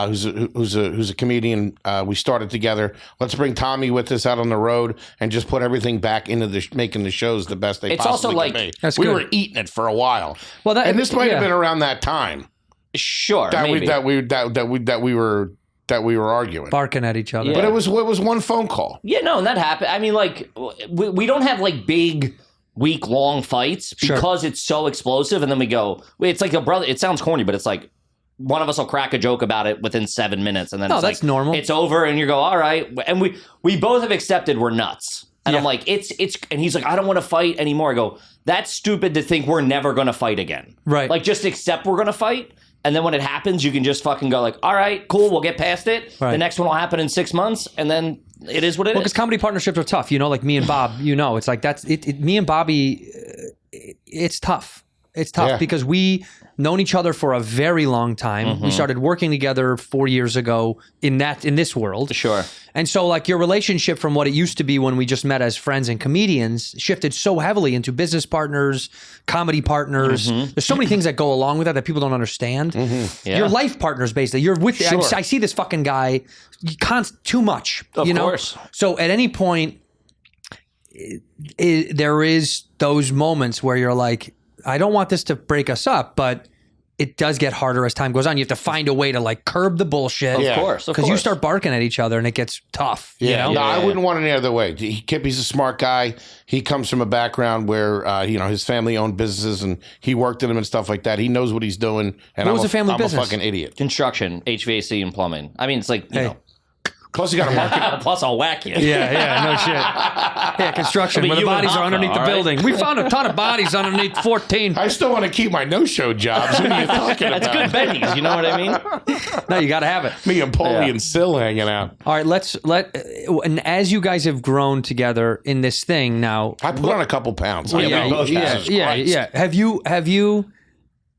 who's a comedian. We started together. Let's bring Tommy with us out on the road and just put everything back into making the shows the best they It's possibly also can like- be. That's we good. were eating it for a while. Well, and this might yeah. have been around that time Sure, that maybe. we were arguing. barking at each other. Yeah. But it was one phone call. Yeah, no, and that happened. I mean, like, we don't have like big week-long fights Sure. because it's so explosive, and then we go. It's like a brother. It sounds corny, but it's like one of us will crack a joke about it within 7 minutes, and then No, it's that's like, normal. It's over, and you go, all right. And we both have accepted we're nuts. And I'm Yeah. like, it's, and he's like, I don't want to fight anymore. I go, that's stupid to think we're never going to fight again. Right. Like, just accept we're going to fight. And then when it happens, you can just fucking go like, all right, cool, we'll get past it. Right. The next one will happen in 6 months. And then it is what it is. Well, because comedy partnerships are tough. Like me and Bob, it's like that's it. Me and Bobby, it's tough. It's tough Yeah. because we known each other for a very long time. Mm-hmm. We started working together 4 years ago in this world. Sure. And so like your relationship from what it used to be when we just met as friends and comedians shifted so heavily into business partners, comedy partners. Mm-hmm. There's so many things that go along with that people don't understand. Yeah. Your life partners, basically. You're with. Sure. I see this fucking guy too much. Of you know? course. So at any point, there is those moments where you're like, I don't want this to break us up, but it does get harder as time goes on. You have to find a way to like curb the bullshit. Yeah. Of course. Because you start barking at each other and it gets tough. Yeah, You know? no, I wouldn't want it any other way. Kippy's a smart guy. He comes from a background where his family owned businesses and he worked in them and stuff like that. He knows what he's doing. And What was I'm the family I'm business? a fucking idiot. Construction, HVAC, and plumbing. I mean, it's like, you Hey. know. Plus, you got to market. Plus, I'll whack you. Yeah, no shit. Yeah, construction, I mean, where the you and bodies are Hoffa, underneath the all right? building. We found a ton of bodies underneath 14. I still want to keep my no-show jobs. What are you talking That's about? good bennies. You know what I mean? No, you got to have it. Me and Paulie and Sil hanging out. All right, and as you guys have grown together in this thing now, I put on a couple pounds. I yeah, know. yeah, Jesus yeah, Christ. yeah. Have you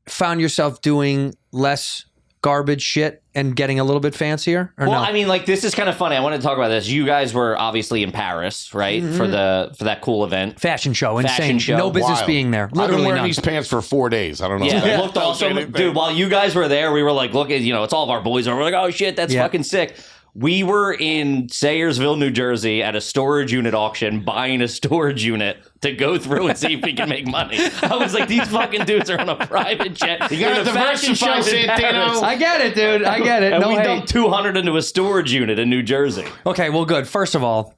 found yourself doing less garbage shit and getting a little bit fancier, or Well, no? I mean, like, this is kind of funny. I wanted to talk about this. You guys were obviously in Paris, right, for that cool event. Fashion show, insane. Fashion show. No business Wild. being there. I've been Literally wearing none. these pants for 4 days. I don't know. Yeah, if that it looked tells you awesome. anything. Dude, while you guys were there, we were like, look, it's all of our boys. And we're like, oh, shit, that's Yeah. fucking sick. We were in Sayersville, New Jersey at a storage unit auction buying a storage unit to go through and see if we can make money. I was like, these fucking dudes are on a private jet. You got in a a fashion show, diversity show, Santino. I get it, dude. I get it. And No, we hey. dumped 200 into a storage unit in New Jersey. Okay, well, good. First of all,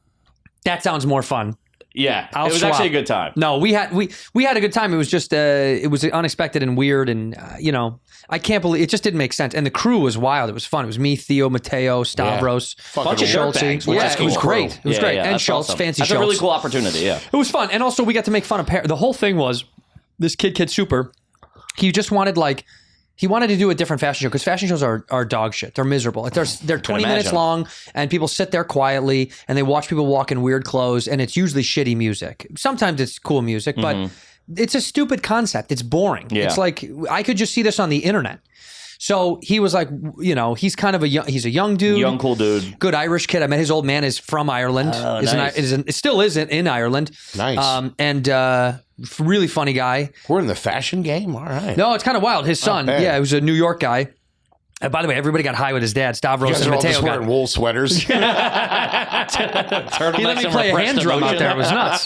that sounds more fun. Yeah, I'll it was swap. actually a good time. No, we had a good time. It was just it was unexpected and weird, and I can't believe it just didn't make sense. And the crew was wild. It was fun. It was me, Theo, Mateo, Stavros, Fucking Bunch of Schultze. dirtbags, which Yeah, is it was cool. great. It was great. And that's Schultz, awesome. fancy That's Schultz. a really cool opportunity. Yeah. It was fun, and also we got to make fun of the whole thing was this Kid Super. He just wanted He wanted to do a different fashion show because fashion shows are dog shit. They're miserable. They're 20 minutes imagine. long, and people sit there quietly and they watch people walk in weird clothes, and it's usually shitty music. Sometimes it's cool music, but it's a stupid concept. It's boring. Yeah. It's like I could just see this on the internet. So he was like, he's kind of he's a young dude. Young, cool dude. Good Irish kid. I met his old man is from Ireland. Oh, nice. Still isn't in Ireland. Nice. And really funny guy. We're in the fashion game. All right. No, it's kind of wild. His son, bad. he was a New York guy. And by the way, everybody got high with his dad. You Stavros guys and are all Mateo just wearing got. wool sweaters. He let me play a hand drum out there. It was nuts.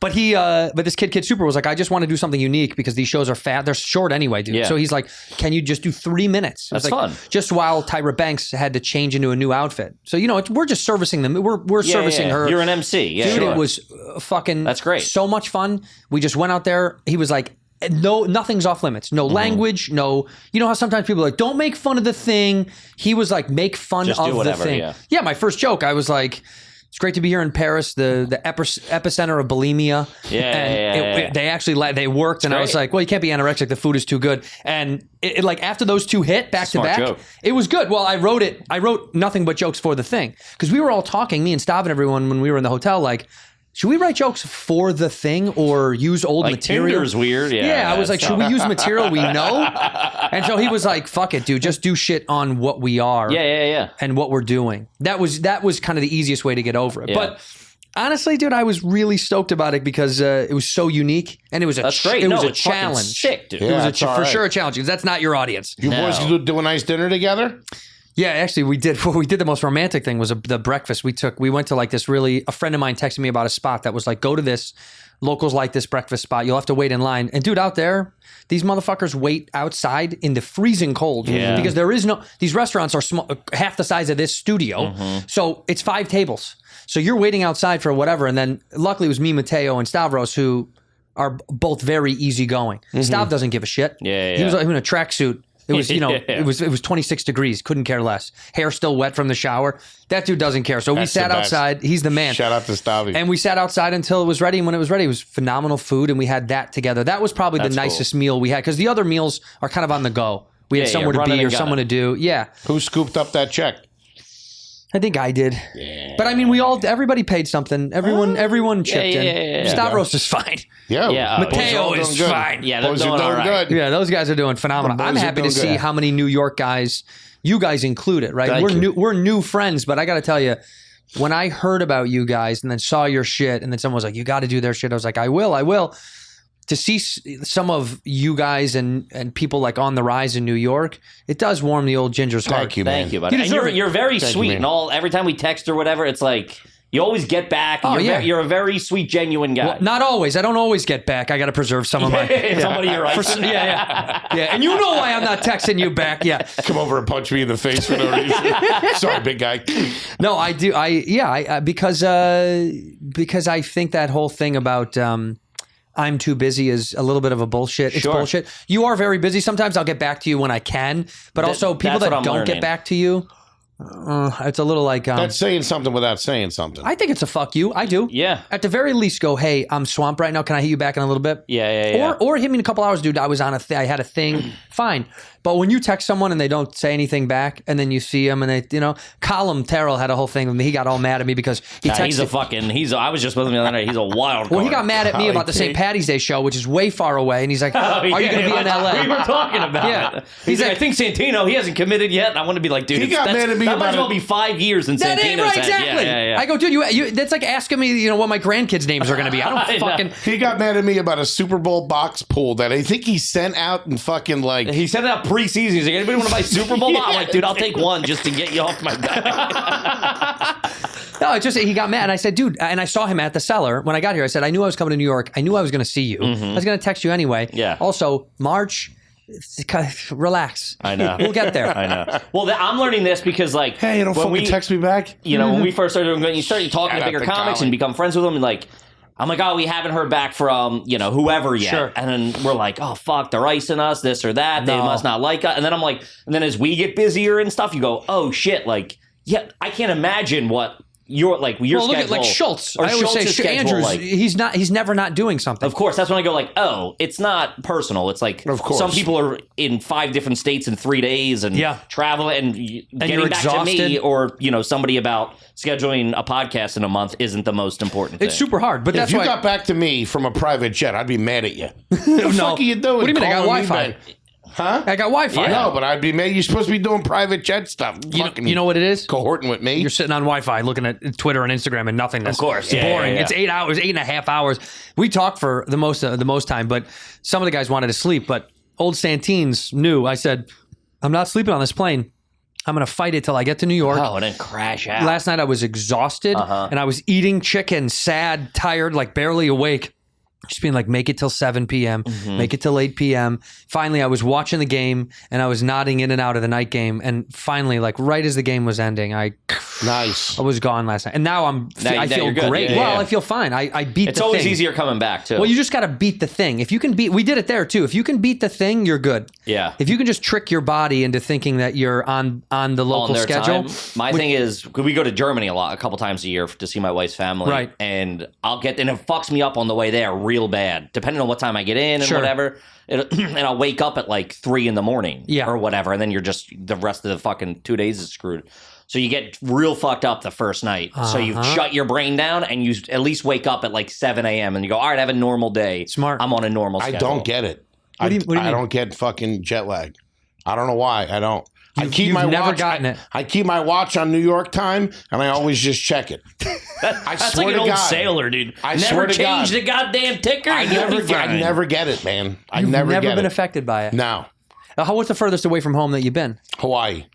But this Kid Super was like, I just want to do something unique because these shows are fat. They're short anyway, dude. Yeah. So he's like, can you just do 3 minutes? It was That's like, fun. Just while Tyra Banks had to change into a new outfit. So we're just servicing them. We're servicing her. You're an MC. Yeah, Dude, sure. it was fucking. That's great. So much fun. We just went out there. He was like, no, nothing's off limits. No language. No, you know how sometimes people are like, don't make fun of the thing. He was like, make fun Just of do whatever, the thing. yeah. My first joke, I was like, it's great to be here in Paris, the epicenter of bulimia. Yeah. They actually they worked, and I was great. like, well, you can't be anorexic. The food is too good. And it like after those two hit back to Smart back, joke. it was good. Well, I wrote nothing but jokes for the thing because we were all talking, me and Stav and everyone, when we were in the hotel, like, should we write jokes for the thing or use old Like material? Tinder's weird. Yeah. I was like, should we use material we know? And so he was like, fuck it, dude. Just do shit on what we are Yeah. and what we're doing. That was kind of the easiest way to get over it. Yeah. But honestly, dude, I was really stoked about it because it was so unique and it was That's great. It No, was a it's fucking challenge. sick, dude. It was that's all for right. sure a challenge because that's not your audience. You boys do a nice dinner together? Yeah, actually, we did. We did the most romantic thing was the breakfast we took. We went to like this a friend of mine texted me about a spot that was like, go to this. Locals like this breakfast spot. You'll have to wait in line. And dude, out there, these motherfuckers wait outside in the freezing cold because there is these restaurants are small, half the size of this studio. So it's 5 tables. So you're waiting outside for whatever. And then luckily it was me, Mateo, and Stavros who are both very easygoing. Stav doesn't give a shit. Yeah. He was like in a tracksuit. It was, Yeah. it was 26 degrees. Couldn't care less. Hair still wet from the shower. That dude doesn't care. So we That's sat the best. outside. He's the man. Shout out to Stavi. And we sat outside until it was ready. And when it was ready, it was phenomenal food. And we had that together. That was probably That's the cool. nicest meal we had because the other meals are kind of on the go. We had Yeah, somewhere to running be or and someone to gunning. do. Yeah. Who scooped up that check? I think I did. Yeah. But I mean, everybody paid something. Everyone chipped in. yeah. Stavros is fine. Yeah. Yeah, boys Mateo are is doing good. fine. Yeah, they're Boys are doing doing all right. good. Yeah, those guys are doing phenomenal. Boys I'm are happy to doing see good. how many New York guys, you guys included, right? Thank We're new friends, but I got to tell you, when I heard about you guys and then saw your shit, and then someone was like, "You got to do their shit," I was like, "I will." To see some of you guys and people like on the rise in New York, it does warm the old Ginger's heart. Thank you, man. Thank you, buddy. You And deserve it. you're very Thank you, sweet, man. and every time we text or whatever, it's like you always get back. Oh, yeah. You're a very sweet, genuine guy. Well, not always. I don't always get back. I got to preserve some of my. Somebody you're right. Yeah. And you know why I'm not texting you back. Yeah. Come over and punch me in the face for no reason. Sorry, big guy. No, I do. Because I think that whole thing about I'm too busy is a little bit of a bullshit. It's Sure. bullshit. You are very busy. Sometimes I'll get back to you when I can, but also people that's what that I'm don't learning. get back to you, it's a little like That's saying something without saying something. I think it's a fuck you. I do. Yeah. At the very least, go, hey, I'm swamped right now. Can I hit you back in a little bit? Yeah. Or hit me in a couple hours, dude. I was on I had a thing. Fine. But when you text someone and they don't say anything back, and then you see them and they, Colin Terrell had a whole thing with me. He got all mad at me because he texted. I was just with him the other night. He's a wild card. Well, he got mad at me about the Golly. St. Patty's Day show, which is way far away. And he's like, are you going to be in LA? We were talking about Yeah. it. He's like, I think Santino, he hasn't committed yet. And I want to be like, dude, He got mad at me that might about as well it. be 5 years in That Santino's ain't right, head. exactly. Yeah. I go, dude, you that's like asking me, what my grandkids' names are going to be. I I don't know. fucking. He got mad at me about a Super Bowl box pool that I think he sent out and fucking like. He sent it out preseason. He's like, anybody want to buy Super Bowl? I'm like, dude, I'll take one just to get you off my back. No, it's just he got mad. And I said, dude, and I saw him at the cellar when I got here. I said, I knew I was coming to New York. I knew I was going to see you. I was going to text you anyway. Yeah. Also, March, relax. I know. We'll get there. I know. Well, I'm learning this because, like, Hey, you don't when fucking text me back. when we first started doing, you start talking Shout to out bigger to comics Colin. and become friends with them, and like, I'm like, oh, we haven't heard back from, whoever yet. Sure. And then we're like, oh, fuck, they're icing us, this or that. They No. must not like us. And then I'm like, and then as we get busier and stuff, you go, oh, shit, like, yeah, I can't imagine what your Well, schedule. look at like Schultz. Or I always say Schultz's schedule, Andrews. like, He's never not doing something. of course, that's when I go like, oh, it's not personal. It's like Of course. some people are in 5 different states in 3 days and travel and getting you're back to me exhausted. or somebody about scheduling a podcast in a month isn't the most important thing. It's super hard, but that's If you why. got back to me from a private jet, I'd be mad at you. What the fuck are you doing? What do you mean? I got Calling me Wi-Fi. back? Huh? I got Wi-Fi. No, but I'd be mad. You're supposed to be doing private jet stuff. You know what it is? Cohorting with me. You're sitting on Wi-Fi looking at Twitter and Instagram and nothingness. Of course. It's Yeah, boring. yeah, yeah. It's 8 hours, 8.5 hours. We talked for the most time, but some of the guys wanted to sleep. But old Santines knew. I said, I'm not sleeping on this plane. I'm going to fight it till I get to New York. Oh, and then crash out. Last night I was exhausted and I was eating chicken, sad, tired, like barely awake. Just being like, make it till 7 p.m., make it till 8 p.m. Finally, I was watching the game and I was nodding in and out of the night game. And finally, like right as the game was ending, I was gone last night. And now I feel you're good. great. Yeah, well, yeah. I feel fine. I beat It's the always thing. easier coming back too. Well, you just got to beat the thing. If you can we did it there too. If you can beat the thing, you're good. Yeah. If you can just trick your body into thinking that you're on the local their schedule. time. My thing is, we go to Germany a couple times a year to see my wife's family, Right. And it fucks me up on the way there real bad, depending on what time I get in and Sure. whatever. And I'll wake up at like 3 a.m. or whatever, and then you're just the rest of the fucking 2 days is screwed. So you get real fucked up the first night. So you shut your brain down and you at least wake up at like 7 a.m. and you go, all right, I have a normal day. Smart. I'm on a normal I schedule. don't get it. What do you I mean? don't get fucking jet lag. I don't know why. I don't. I keep you've my never watch. gotten it. I keep my watch on New York time, and I always just check it. I That's swear like an to old God. sailor, dude. I never swear to change God. the goddamn ticker. I You'll be never, I fine. never get it, man. I You've never never get been it. affected by it. No, What's the furthest away from home that you've been? Hawaii.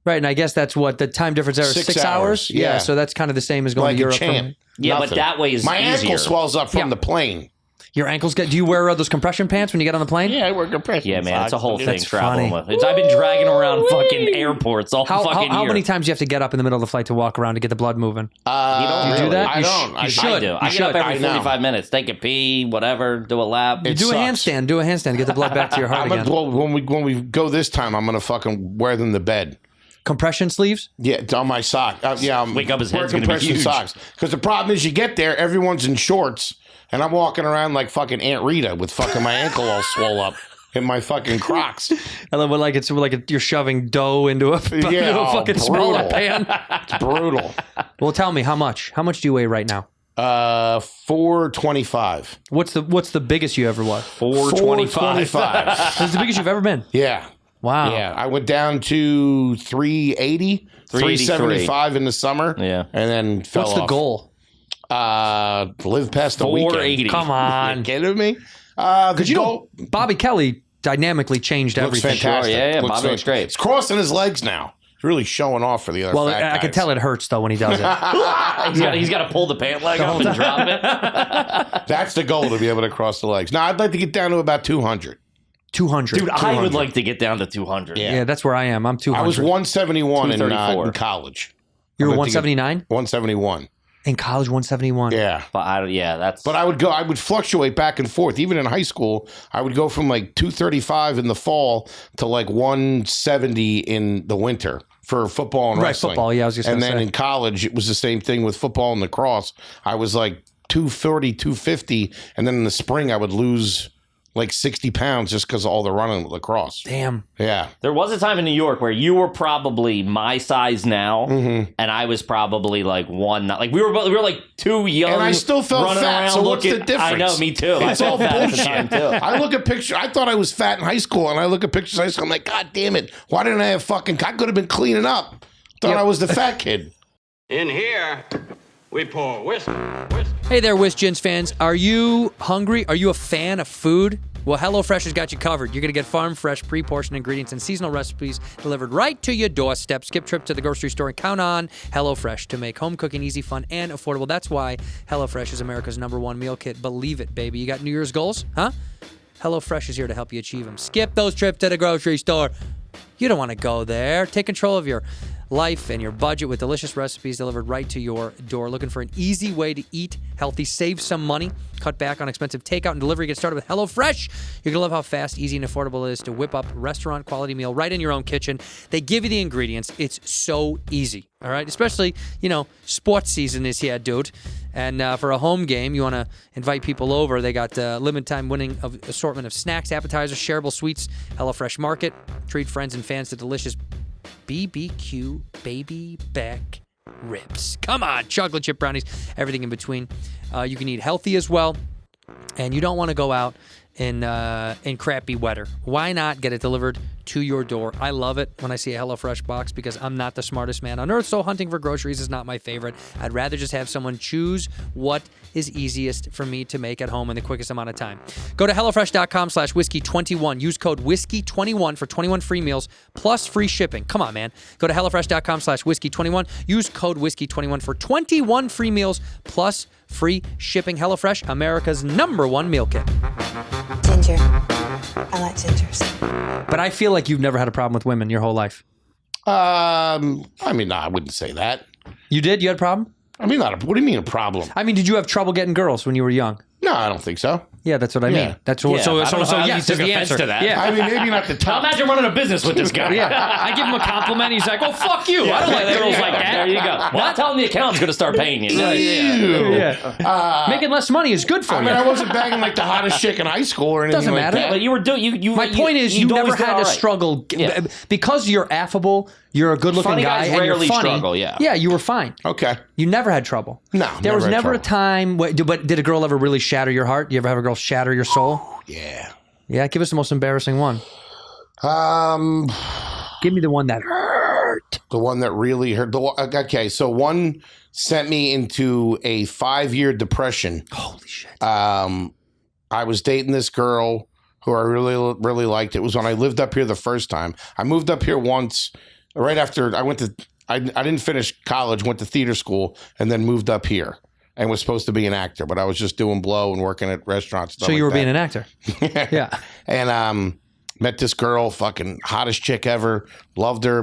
Right, and I guess that's what the time difference there is 6 6 hours. yeah. So that's kind of the same as going Like to a Europe. champ. Yeah, but Nothing. that way is my easier. ankle swells up from Yeah. the plane. Your ankles get. Do you wear those compression pants when you get on the plane? Yeah, I wear compression. Yeah, man, it's a whole thing That's traveling funny. with. I've been dragging around fucking airports all How fucking how year. many times do you have to get up in the middle of the flight to walk around to get the blood moving? You don't do that? I You don't. you I should. I do. I get up every I know. 45 minutes, take a pee, whatever, do a lap. It Do a sucks. handstand. Do a handstand. Get the blood back to your heart again. Well, when we go this time, I'm gonna fucking wear them to bed. Compression sleeves. Yeah, it's on my sock. Yeah, I'm Wake up, his wear head's gonna be compression huge. socks. Because the problem is, you get there, everyone's in shorts, and I'm walking around like fucking Aunt Rita with fucking my ankle all swole up in my fucking Crocs. I love it you're shoving dough into a, into a oh, fucking smaller brutal. pan. It's brutal. Well, tell me how much? How much do you weigh right now? 425. What's the biggest you ever was? 425. 425. That's the biggest you've ever been. Yeah. Wow. Yeah, I went down to 380, 375 in the summer. Yeah. And then fell What's the off. goal? Live past the weekend. 480. Come on. You kidding me? Because Bobby Kelly dynamically changed looks everything. fantastic. Sure, yeah, Looks Bobby looks great. It's crossing his legs now. He's really showing off for the other Well, fat I can guys. tell it hurts though when he does it. He's got to pull the pant leg up and drop it. That's the goal, to be able to cross the legs. Now, I'd like to get down to about 200. 200. Dude, I would like to get down to 200. Yeah. Yeah, that's where I am. I'm 200. I was 171 in 234. college. You were I'd like to get 179 171. in college. 171. Yeah. That's. But I would fluctuate back and forth. Even in high school, I would go from like 235 in the fall to like 170 in the winter for football and Right, wrestling. football, yeah, I was just And gonna then say. in college, it was the same thing with football and lacrosse. I was like 230, 250. And then in the spring, I would lose like 60 pounds just because of all the running with lacrosse. Damn. Yeah. There was a time in New York where you were probably my size now, Mm-hmm. and I was probably like one. Like we were like too young. And I still felt running fat, around so what's the looking- difference? I know, me too. I It's all felt fat at the bullshit. time, too. I look at pictures. I thought I was fat in high school, and I look at pictures of high school. I'm like, God damn it! Why didn't I have fucking? I could have been cleaning up. Thought I was the fat kid. In here, we pour whiskey. Hey there, WisGins fans. Are you hungry? Are you a fan of food? Well, HelloFresh has got you covered. You're going to get farm fresh, pre-portioned ingredients and seasonal recipes delivered right to your doorstep. Skip trip to the grocery store and count on HelloFresh to make home cooking easy, fun, and affordable. That's why HelloFresh is America's #1 meal kit. Believe it, baby. You got New Year's goals? Huh? HelloFresh is here to help you achieve them. Skip those trips to the grocery store. You don't want to go there. Take control of your life and your budget with delicious recipes delivered right to your door. Looking for an easy way to eat healthy, save some money, cut back on expensive takeout and delivery. Get started with HelloFresh. You're going to love how fast, easy, and affordable it is to whip up restaurant-quality meal right in your own kitchen. They give you the ingredients. It's so easy, all right? Especially, sports season is here, dude. And for a home game, you want to invite people over. They got limited time winning assortment of snacks, appetizers, shareable sweets, HelloFresh Market. Treat friends and fans to delicious BBQ baby back ribs. Come on, chocolate chip brownies, everything in between. You can eat healthy as well, and you don't want to go out in crappy weather. Why not get it delivered to your door? I love it when I see a HelloFresh box because I'm not the smartest man on earth, so hunting for groceries is not my favorite. I'd rather just have someone choose what is easiest for me to make at home in the quickest amount of time. Go to HelloFresh.com/whiskey21. Use code whiskey21 for 21 free meals plus free shipping. Come on, man. Go to HelloFresh.com/whiskey21. Use code whiskey21 for 21 free meals plus free shipping. HelloFresh, America's #1 meal kit. Ginger. I like gingers. But I feel like you've never had a problem with women your whole life. I mean, no, I wouldn't say that. You did? You had a problem? I mean, what do you mean a problem? I mean, did you have trouble getting girls when you were young? No, I don't think so. Yeah, that's what I mean. Yeah. That's what, Yeah, so I don't know how you yes took is the offense answer. to that. Yeah. I mean, maybe not the top. Imagine running a business with this guy. Yeah. I give him a compliment. He's like, "Oh, fuck you! I don't like girls like that." There you go. Well, tell him the accountant's going to start paying you. Making less money is good for I you. mean, I wasn't bagging like the hottest chick in high school or anything Doesn't like matter. that. But you were doing. You. My point is, you never always did had all to right. struggle Yeah. because you're affable. You're a good-looking Funny guy, guys and you're rarely funny. struggle, yeah. Yeah, you were fine. Okay. You never had trouble. No, there was never had never a trouble. time. But did a girl ever really shatter your heart? Do you ever have a girl shatter your soul? Yeah. Yeah, give us the most embarrassing one. Give me the one that hurt. The one that really hurt. Okay, so one sent me into a 5-year depression. Holy shit. I was dating this girl who I really, really liked. It was when I lived up here the first time. I moved up here once, right after I didn't finish college, went to theater school, and then moved up here and was supposed to be an actor, but I was just doing blow and working at restaurants. So you were being an actor. Yeah. And met this girl, fucking hottest chick ever, loved her,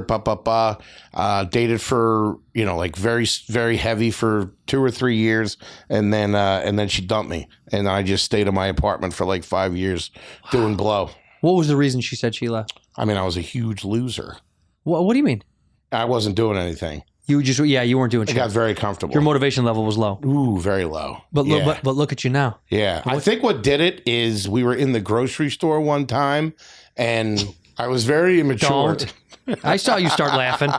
dated for, like very, very heavy for 2 or 3 years. And then she dumped me. And I just stayed in my apartment for like 5 years doing blow. What was the reason she said she left? I mean, I was a huge loser. What do you mean? I wasn't doing anything. You weren't doing I shit. got very comfortable. Your motivation level was low. Ooh, very low. But yeah. but look at you now. Yeah. I think what did it is we were in the grocery store one time and I was very immature. Don't. I saw you start laughing.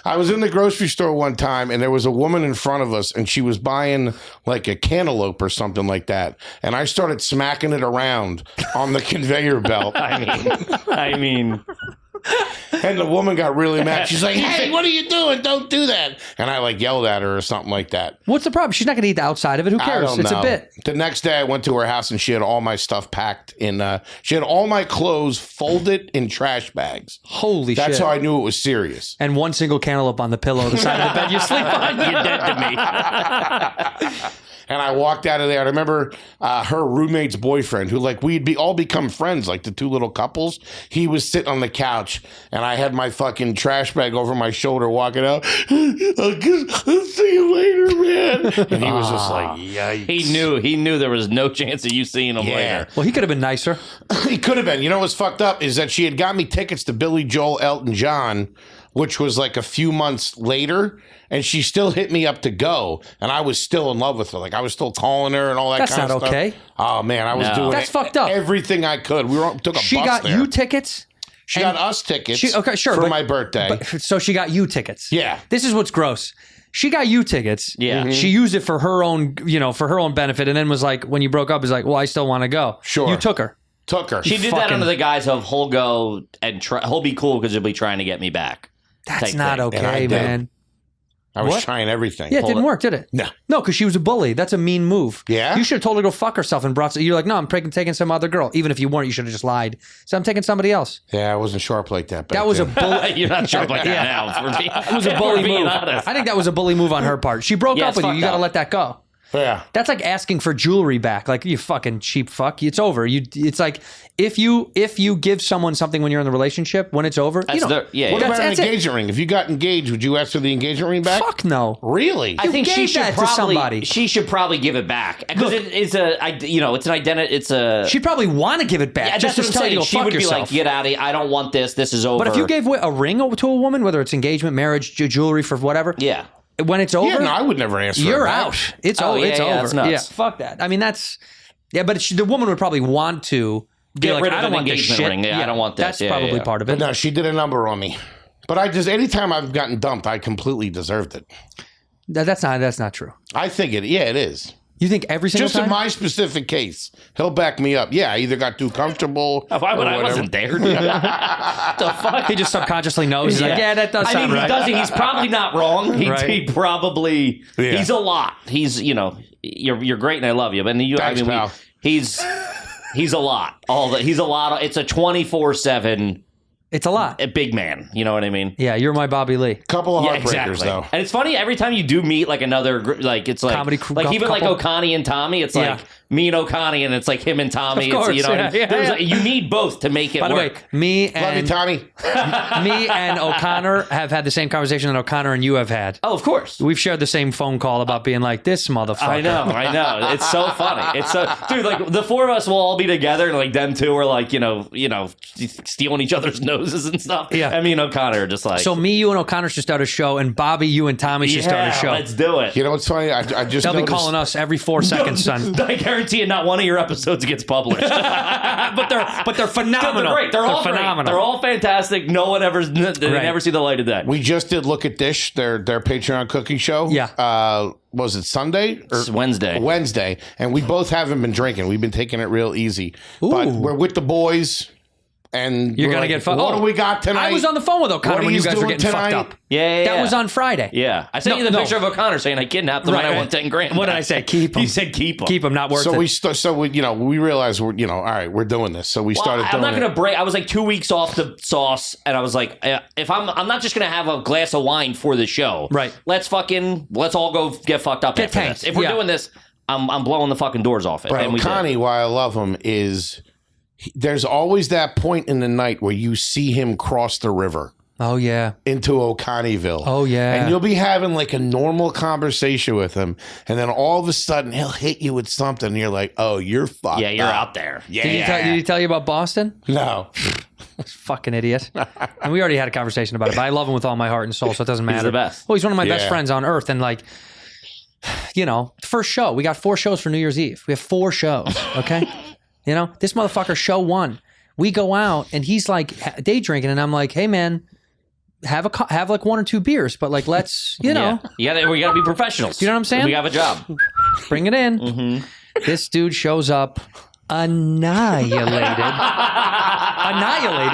I was in the grocery store one time and there was a woman in front of us and she was buying like a cantaloupe or something like that. And I started smacking it around on the conveyor belt. I mean. And the woman got really mad. She's like, "Hey, what are you doing? Don't do that." And I like yelled at her or something like that. What's the problem? She's not going to eat the outside of it. Who I cares? don't It's know. a bit. The next day I went to her house and she had all my stuff packed in, she had all my clothes folded in trash bags. Holy shit. That's how I knew it was serious. And one single cantaloupe on the pillow, the side of the bed you sleep on. You're dead to me. And I walked out of there. And I remember her roommate's boyfriend, who like we'd all become friends, like the two little couples. He was sitting on the couch, and I had my fucking trash bag over my shoulder, walking out. I'll see you later, man. And he was just like, "Yikes!" He knew there was no chance of you seeing him Yeah. later. Well, he could have been nicer. He could have been. You know what's fucked up is that she had got me tickets to Billy Joel, Elton John, which was like a few months later, and she still hit me up to go, and I was still in love with her. Like I was still calling her and all that That's kind of not stuff. okay. Oh man, I was No. doing That's fucked up. everything I could. We took a She bus got there. you tickets. She got us tickets. Sure, for but- my birthday. So she got you tickets. Yeah. This is what's gross. She got you tickets. Yeah. Mhm. She used it for her own, for her own benefit, and then was like, when you broke up, is like, well, I still want to go. Sure. You took her. Took her. She did that under the guise of he'll go and he'll be cool because he'll be trying to get me back. That's type not thing. And I okay, did. man. I was What? trying everything. Yeah, it didn't work, did it? No. No, because she was a bully. That's a mean move. Yeah? You should have told her to go fuck herself and brought. You're like, no, I'm taking some other girl. Even if you weren't, you should have just lied. So I'm taking somebody else. Yeah, I wasn't sharp like that. That was a then. bully. You're not sure like that now. It was a bully being move. honest. I think that was a bully move on her part. She broke Yeah, up it's with you. fucked You got to up. let that go. Yeah. That's like asking for jewelry back. Like, you fucking cheap fuck. It's over. It's like if you give someone something when you're in the relationship, when it's over, That's you know. What about an engagement ring? If you got engaged, would you ask for the engagement ring back? Fuck no. Really? I think gave that to somebody. She should probably give it back because it's an identity. It's a. She'd probably want to give it back. Yeah, just that's to what tell I'm you saying. to She fuck would yourself. be like, "Get out of here! I don't want this. This is over." But if you gave a ring to a woman, whether it's engagement, marriage, jewelry for whatever, yeah, when it's over, Yeah, no, I would never answer. you're it back. out. It's Oh, over. yeah, It's yeah, over. that's nuts. Yeah, fuck that. I mean, that's but the woman would probably want to be Get like, rid of I don't an want this engagement shit. ring. Yeah, I don't want this. That's Yeah, probably yeah. part of But it. no, she did a number on me. But anytime I've gotten dumped, I completely deserved it. That's not true. I think it is. You think every single Just time? in my specific case, he'll back me up. Yeah, I either got too comfortable. Why would or I whatever. wasn't there? What the fuck? He just subconsciously knows. He's like, yeah, that does I sound mean, right. he doesn't. He's probably not wrong. Right. He probably. Yeah. He's a lot. He's you're great and I love you. But Thanks, pal. He's a lot. He's a lot. It's a 24/7. It's a lot. A big man. You know what I mean? Yeah, you're my Bobby Lee. Couple of Yeah, heartbreakers, exactly. though. And it's funny every time you do meet like another it's like Comedy like even couple. like O'Connie and Tommy. It's Yeah. like me and O'Connie, and it's like him and Tommy. Of course, it's, you know, yeah, yeah, there's yeah. like, you need both to make it By the way, work. me Love you, and Tommy. me and O'Connor have had the same conversation that O'Connor and you have had. Oh, of course. We've shared the same phone call about being like, this motherfucker. I know. It's so funny. It's so, dude. Like the four of us will all be together, and like them two are like, stealing each other's noses and stuff. Yeah. And me and O'Connor are just like, So me, you, and O'Connor should start a show, and Bobby, you, and Tommy should start a show. Let's do it. You know what's funny? I just They'll be noticed- calling us every 4 seconds, son. I guarantee you, not one of your episodes gets published. but they're phenomenal. They're great. They're all phenomenal. Great. They're all fantastic. No one ever. They Right. never see the light of day. We just did Look at Dish, their Patreon cooking show. Yeah. Was it Sunday? Or It's Wednesday. Wednesday. And we both haven't been drinking. We've been taking it real easy. But Ooh. we're with the boys. And You're we're going to like, get fucked. What do we got tonight? I was on the phone with O'Connor What are when you you guys were doing getting tonight? fucked up. Yeah. That was on Friday. Yeah. I sent No, you the no. picture of O'Connor saying I kidnapped him and I want 10 grand. What did I say? Keep him. He said keep him. Keep him. Not worth So it. we realized we're all right, we're doing this. So we started I'm doing not gonna it. break. I was like 2 weeks off the sauce, and I was like, if I'm not just gonna have a glass of wine for the show. Right. Let's all go get fucked up Get after tanked. this. If we're Yeah. doing this, I'm blowing the fucking doors off it. But And we did. Connie, why I love him is there's always that point in the night where you see him cross the river Oh, yeah. into Oconnieville. Oh, yeah. And you'll be having like a normal conversation with him. And then all of a sudden he'll hit you with something. And you're like, oh, you're fucked. Yeah, you're up. out there. Yeah. Did he tell you about Boston? No. Fucking idiot. And we already had a conversation about it, but I love him with all my heart and soul, so it doesn't matter. the best. Well, he's one of my best Yeah. friends on earth. And like, first show, we got 4 shows for New Year's Eve. We have 4 shows, okay? This motherfucker, show 1. We go out and he's like day drinking, and I'm like, hey man, have like 1 or 2 beers, but like let's Yeah. We gotta be professionals. You know what I'm saying? We have a job. bring it in. Mm-hmm. This dude shows up annihilated,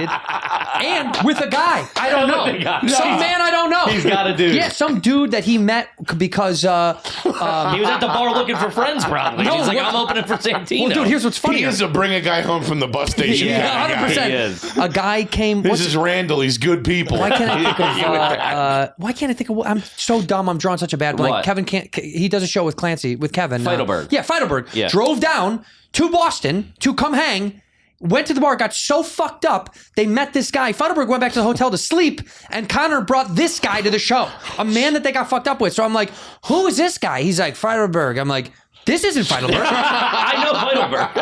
and with a guy I don't know, With a guy. some man I don't know. He's got a dude. Yeah, some dude that he met because He was at the bar looking for friends, probably. No, He's like, what- I'm opening for Santino. well, dude, here's what's funny. He is a bring a guy home from the bus station. Yeah, kind of guy. 100%. He is. A guy came. This is Randall. He's good people. Why can't I think of? Why can't I think of? I'm so dumb. I'm drawing such a bad blank. What? Kevin can't. He does a show with Clancy with Kevin. Feidelberg. Yeah, Feidelberg. Yeah. Drove down to Boston to come hang. Went to the bar, got so fucked up, they met this guy. Feidelberg went back to the hotel to sleep, and Connor brought this guy to the show, a man that they got fucked up with. So I'm like, who is this guy? He's like, Feidelberg. I'm like, this isn't Feidelberg. I know Feidelberg.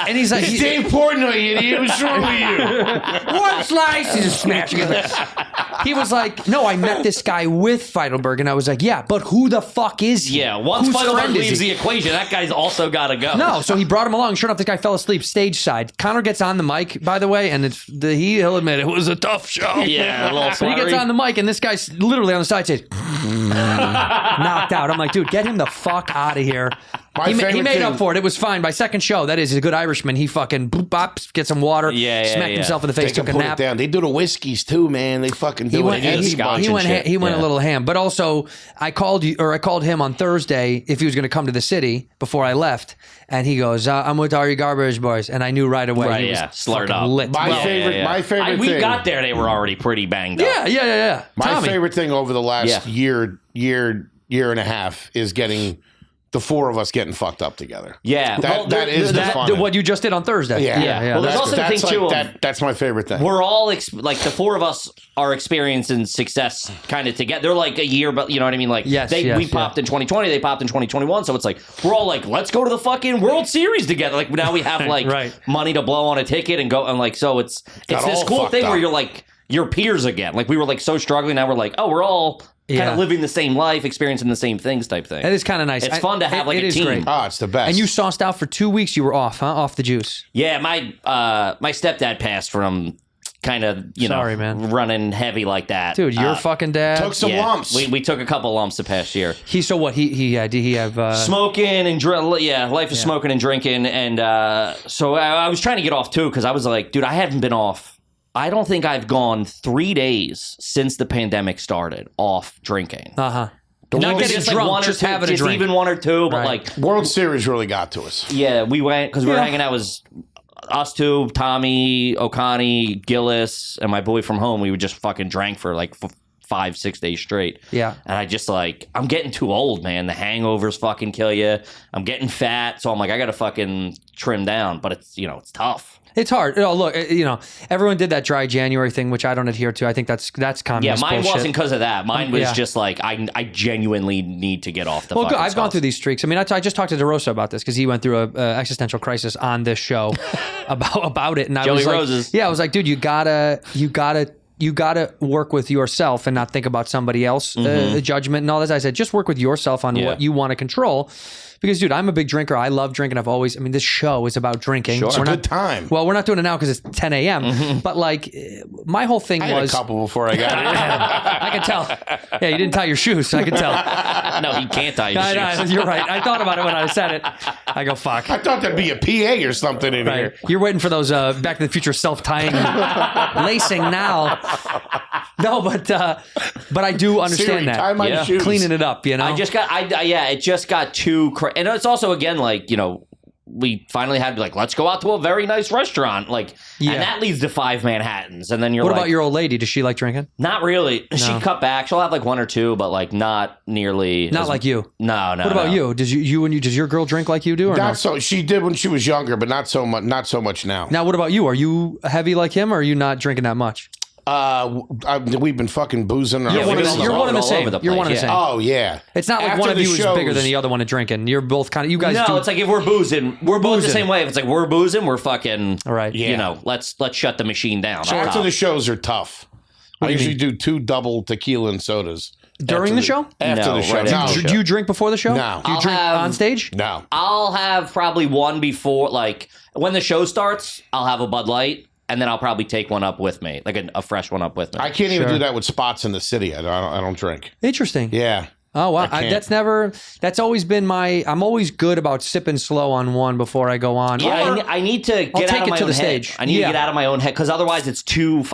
And he's like, It's Dave Portnoy, you idiot. What's wrong with you? one slice, he's just smashing it. He was like, no, I met this guy with Feidelberg, and I was like, yeah, but who the fuck is he? Yeah, once Whose Feidelberg friend is leaves he? the equation, that guy's also got to go. No, so he brought him along. Sure enough, this guy fell asleep stage side. Connor gets on the mic, by the way, and he'll admit it was a tough show. Yeah, a little But he gets flurry. on the mic, and this guy's literally on the side says, knocked out. I'm like, dude, get him the fuck out of here. My He favorite made up thing- for it. It was fine. By second show, that is, he's a good Irishman. He fucking boop, bop, get some water, Yeah, smacked yeah. himself in the They face, can took a put it nap. down. They do the whiskeys too, man. They fucking do He went, it. and he, scotch he and went, shit. he went Yeah. a little ham. But also, I called him on Thursday if he was going to come to the city before I left, and he goes, "I'm with Ari Garbage Boys," and I knew right away Right, he was yeah. Slurred fucking up. lit. My Well, favorite- my favorite We thing- got there, they were already pretty banged up. yeah. My Tommy. favorite thing over the last Yeah. year and a half is getting the four of us getting fucked up together. Yeah. That is the fun. What you just did on Thursday. Yeah. Well, there's also the thing, too, that's my favorite thing. We're all, like, the four of us are experiencing success kind of together. They're like a year, but you know what I mean? Like, we popped in 2020, they popped in 2021, so it's like, we're all like, let's go to the fucking World Series together. Like, now we have, like, money to blow on a ticket and go, and, like, so it's this cool thing where you're, like, your peers again. Like, we were, like, so struggling, now we're like, oh, we're all kind of living the same life, experiencing the same things type thing. It is kind of nice. It's fun to have like a team. Great. Oh, it's the best. And you sauced out for 2 weeks. You were off, huh? Off the juice. Yeah, my stepdad passed from kind of, man, running heavy like that. Dude, your fucking dad took some lumps. We took a couple lumps the past year. Did he have smoking and life of smoking and drinking, and so I was trying to get off too because I was like, dude, I haven't been off. I don't think I've gone 3 days since the pandemic started off drinking. Not Not getting just drunk, like one just or two, having a just drink. even one or two, but like World Series really got to us. Yeah, we went because we were hanging out with us two, Tommy, Okani, Gillis, and my boy from home. We would just fucking drank for like 5-6 days straight. Yeah. And I just like, I'm getting too old, man. The hangovers fucking kill you. I'm getting fat, so I'm like, I gotta fucking trim down. But it's it's tough. It's hard. Oh, look, everyone did that dry January thing, which I don't adhere to. I think that's communist Yeah, mine bullshit. wasn't because of that. Mine was just like, I genuinely need to get off the fucking I've stuff. gone through these streaks. I mean, I just talked to DeRosa about this because he went through a existential crisis on this show about it. And I Joey was like, Roses. I was like, dude, you gotta work with yourself and not think about somebody else, judgment and all this. I said, just work with yourself on what you want to control. Because, dude, I'm a big drinker. I love drinking. This show is about drinking. Sure. It's a good time. Well, we're not doing it now because it's 10 a.m. But, like, my whole thing I had was... a couple before I got here. I can tell. Yeah, you didn't tie your shoes, so I can tell. No, you can't tie your shoes. No, you're right. I thought about it when I said it. I go, fuck. I thought there'd be a PA or something in here. You're waiting for those Back to the Future self-tying lacing now. No, but I do understand Siri, that. tie my shoes. Cleaning it up, it just got too crazy. And it's also, again, like, we finally had like, let's go out to a very nice restaurant. Like, and that leads to 5 Manhattans. And then you're what like, about your old lady? Does she like drinking? Not really. No. She cut back. She'll have like 1 or 2, but like not nearly. Not like you. No. What about you? Does does your girl drink like you do? Or Not no? so. She did when she was younger, but not so much. Not so much now. Now, what about you? Are you heavy like him, or are you not drinking that much? We've been fucking boozing. You're one of the same. You're one of the same. Oh yeah. It's not like After one of the you is shows- bigger than the other one at drinking. You're both kind of. You guys. No, do, it's like if we're boozing, we're both the Boozing. same way. If it's like we're boozing, we're fucking. All right. Yeah. Let's shut the machine down. So after the shows are tough. I do you usually do 2 double tequila and sodas. During the show? After No, the show. right after No. the Do you drink before the show? No. Do you I'll drink have- on stage? No. I'll have probably one before, like when the show starts. I'll have a Bud Light. And then I'll probably take one up with me, like a fresh one up with me. I can't even do that with spots in the city. I don't drink. Interesting. Yeah. Oh wow, I can't. that's always been I'm always good about sipping slow on one before I go on. Yeah, I need to get take out of it my to own the head. stage. I need Yeah. to get out of my own head because otherwise it's too.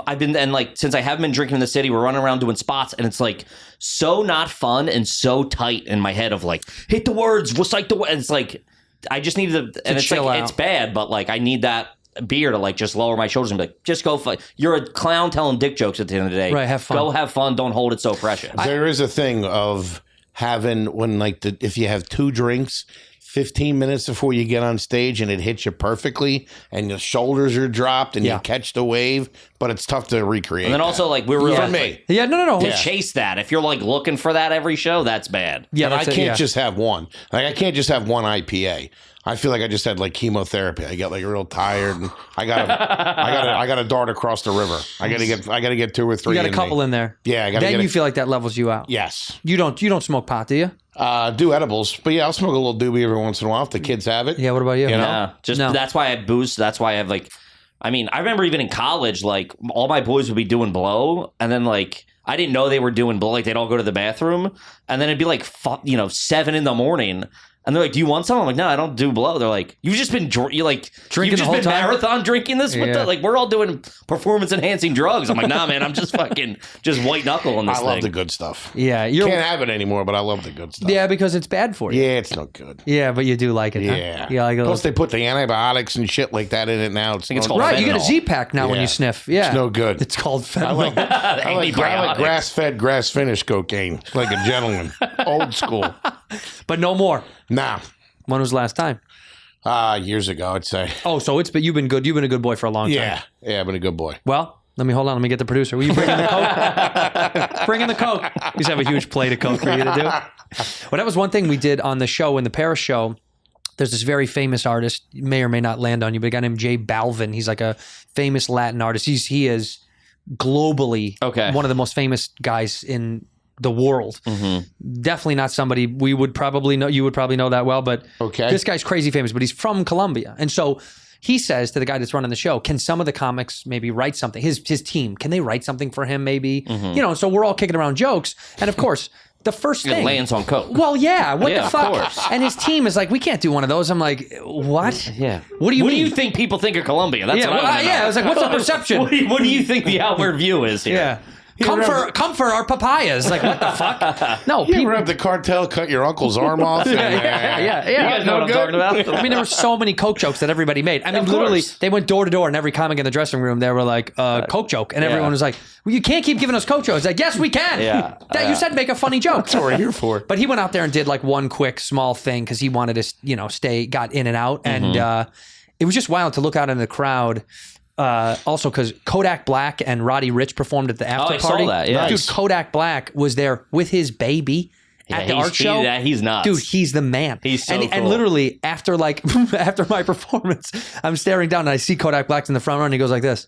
Since I haven't been drinking in the city, we're running around doing spots, and it's like so not fun and so tight in my head of like hit the words, recite the words. And it's like I just need to, and it's chill like out. it's bad, but like I need that beer to like just lower my shoulders and be like, just go. You're a clown telling dick jokes at the end of the day. Right, have fun. Go have fun. Don't hold it so precious. There is a thing of having when if you have 2 drinks, 15 minutes before you get on stage and it hits you perfectly and your shoulders are dropped and you catch the wave, but it's tough to recreate. And then also like we were for me. Yeah, no. to chase that. If you're like looking for that every show, that's bad. Yeah, And I that's it, can't yeah. just have one. Like I can't just have one IPA. I feel like I just had like chemotherapy. I get like real tired, and I gotta dart across the river. I gotta get 2 or 3. You got a couple in there. Yeah, I gotta Then get you feel like that levels you out. Yes. You don't smoke pot, do you? Do edibles, but yeah, I'll smoke a little doobie every once in a while if the kids have it. Yeah. What about you? You know? Yeah, just No. that's why I boost. That's why I have like, I mean, I remember even in college, like all my boys would be doing blow, and then like I didn't know they were doing blow. Like they'd all go to the bathroom, and then it'd be like 7 a.m. And they're like, "Do you want some?" I'm like, "No, I don't do blow." They're like, "You've just been Drinking you've the just whole been time? marathon drinking this with Yeah. like we're all doing performance enhancing drugs." I'm like, "Nah, man, I'm just fucking just white knuckling this I thing." love the good stuff. Yeah. Can't have it anymore, but I love the good stuff. Yeah, because it's bad for you. Yeah, it's no good. Yeah, but you do like it. Yeah. Huh? Yeah. Like Plus, they put the antibiotics and shit like that in it now. think it's called right. You get a fentanyl. Z-Pack now when Yeah. you sniff. Yeah. It's no good. It's called fentanyl. I like Antibiotics. grass-fed, grass-finished cocaine, like a gentleman, old school. But no more. Nah. When was the last time? Years ago, I'd say. Oh, so you've been good. You've been a good boy for a long time. Yeah, I've been a good boy. Well, let me Let me get the producer. Will you bring in the Coke? Bring in the Coke. We just have a huge plate of Coke for you to do. Well, that was one thing we did on the show, in the Paris show. There's this very famous artist, may or may not land on you, but a guy named J Balvin. He's like a famous Latin artist. He is globally one of the most famous guys in the world. Definitely not somebody we would probably know. You would probably know that well, but this guy's crazy famous. But he's from Colombia, and so he says to the guy that's running the show, "Can some of the comics maybe write something? His team, can they write something for him? Maybe So we're all kicking around jokes, and of course." The first thing. It lands on Coke. Well, yeah. What the fuck? Of course. And his team is like, we can't do one of those. I'm like, what? Yeah. What do you mean? What do you think people think of Colombia? That's what I want to know. I was like, what's the perception? What do you think the outward view is here? Yeah. Come for our papayas. Like, what the fuck? No, You ever have the cartel cut your uncle's arm off? Yeah. You guys know what I'm talking about? I mean, there were so many Coke jokes that everybody made. I mean, literally, they went door to door, and every comic in the dressing room, they were like, Coke joke. And everyone was like, well, you can't keep giving us Coke jokes. Like, yes, we can. Yeah. You said make a funny joke. That's what we're here for. But he went out there and did like one quick small thing because he wanted to, got in and out. And it was just wild to look out in the crowd. Also, because Kodak Black and Roddy Ricch performed at the after party. I saw that, yeah. Dude, Kodak Black was there with his baby at the art show. He's nuts. Dude, he's the man. He's so cool. And literally, after my performance, I'm staring down and I see Kodak Black's in the front row and he goes like this.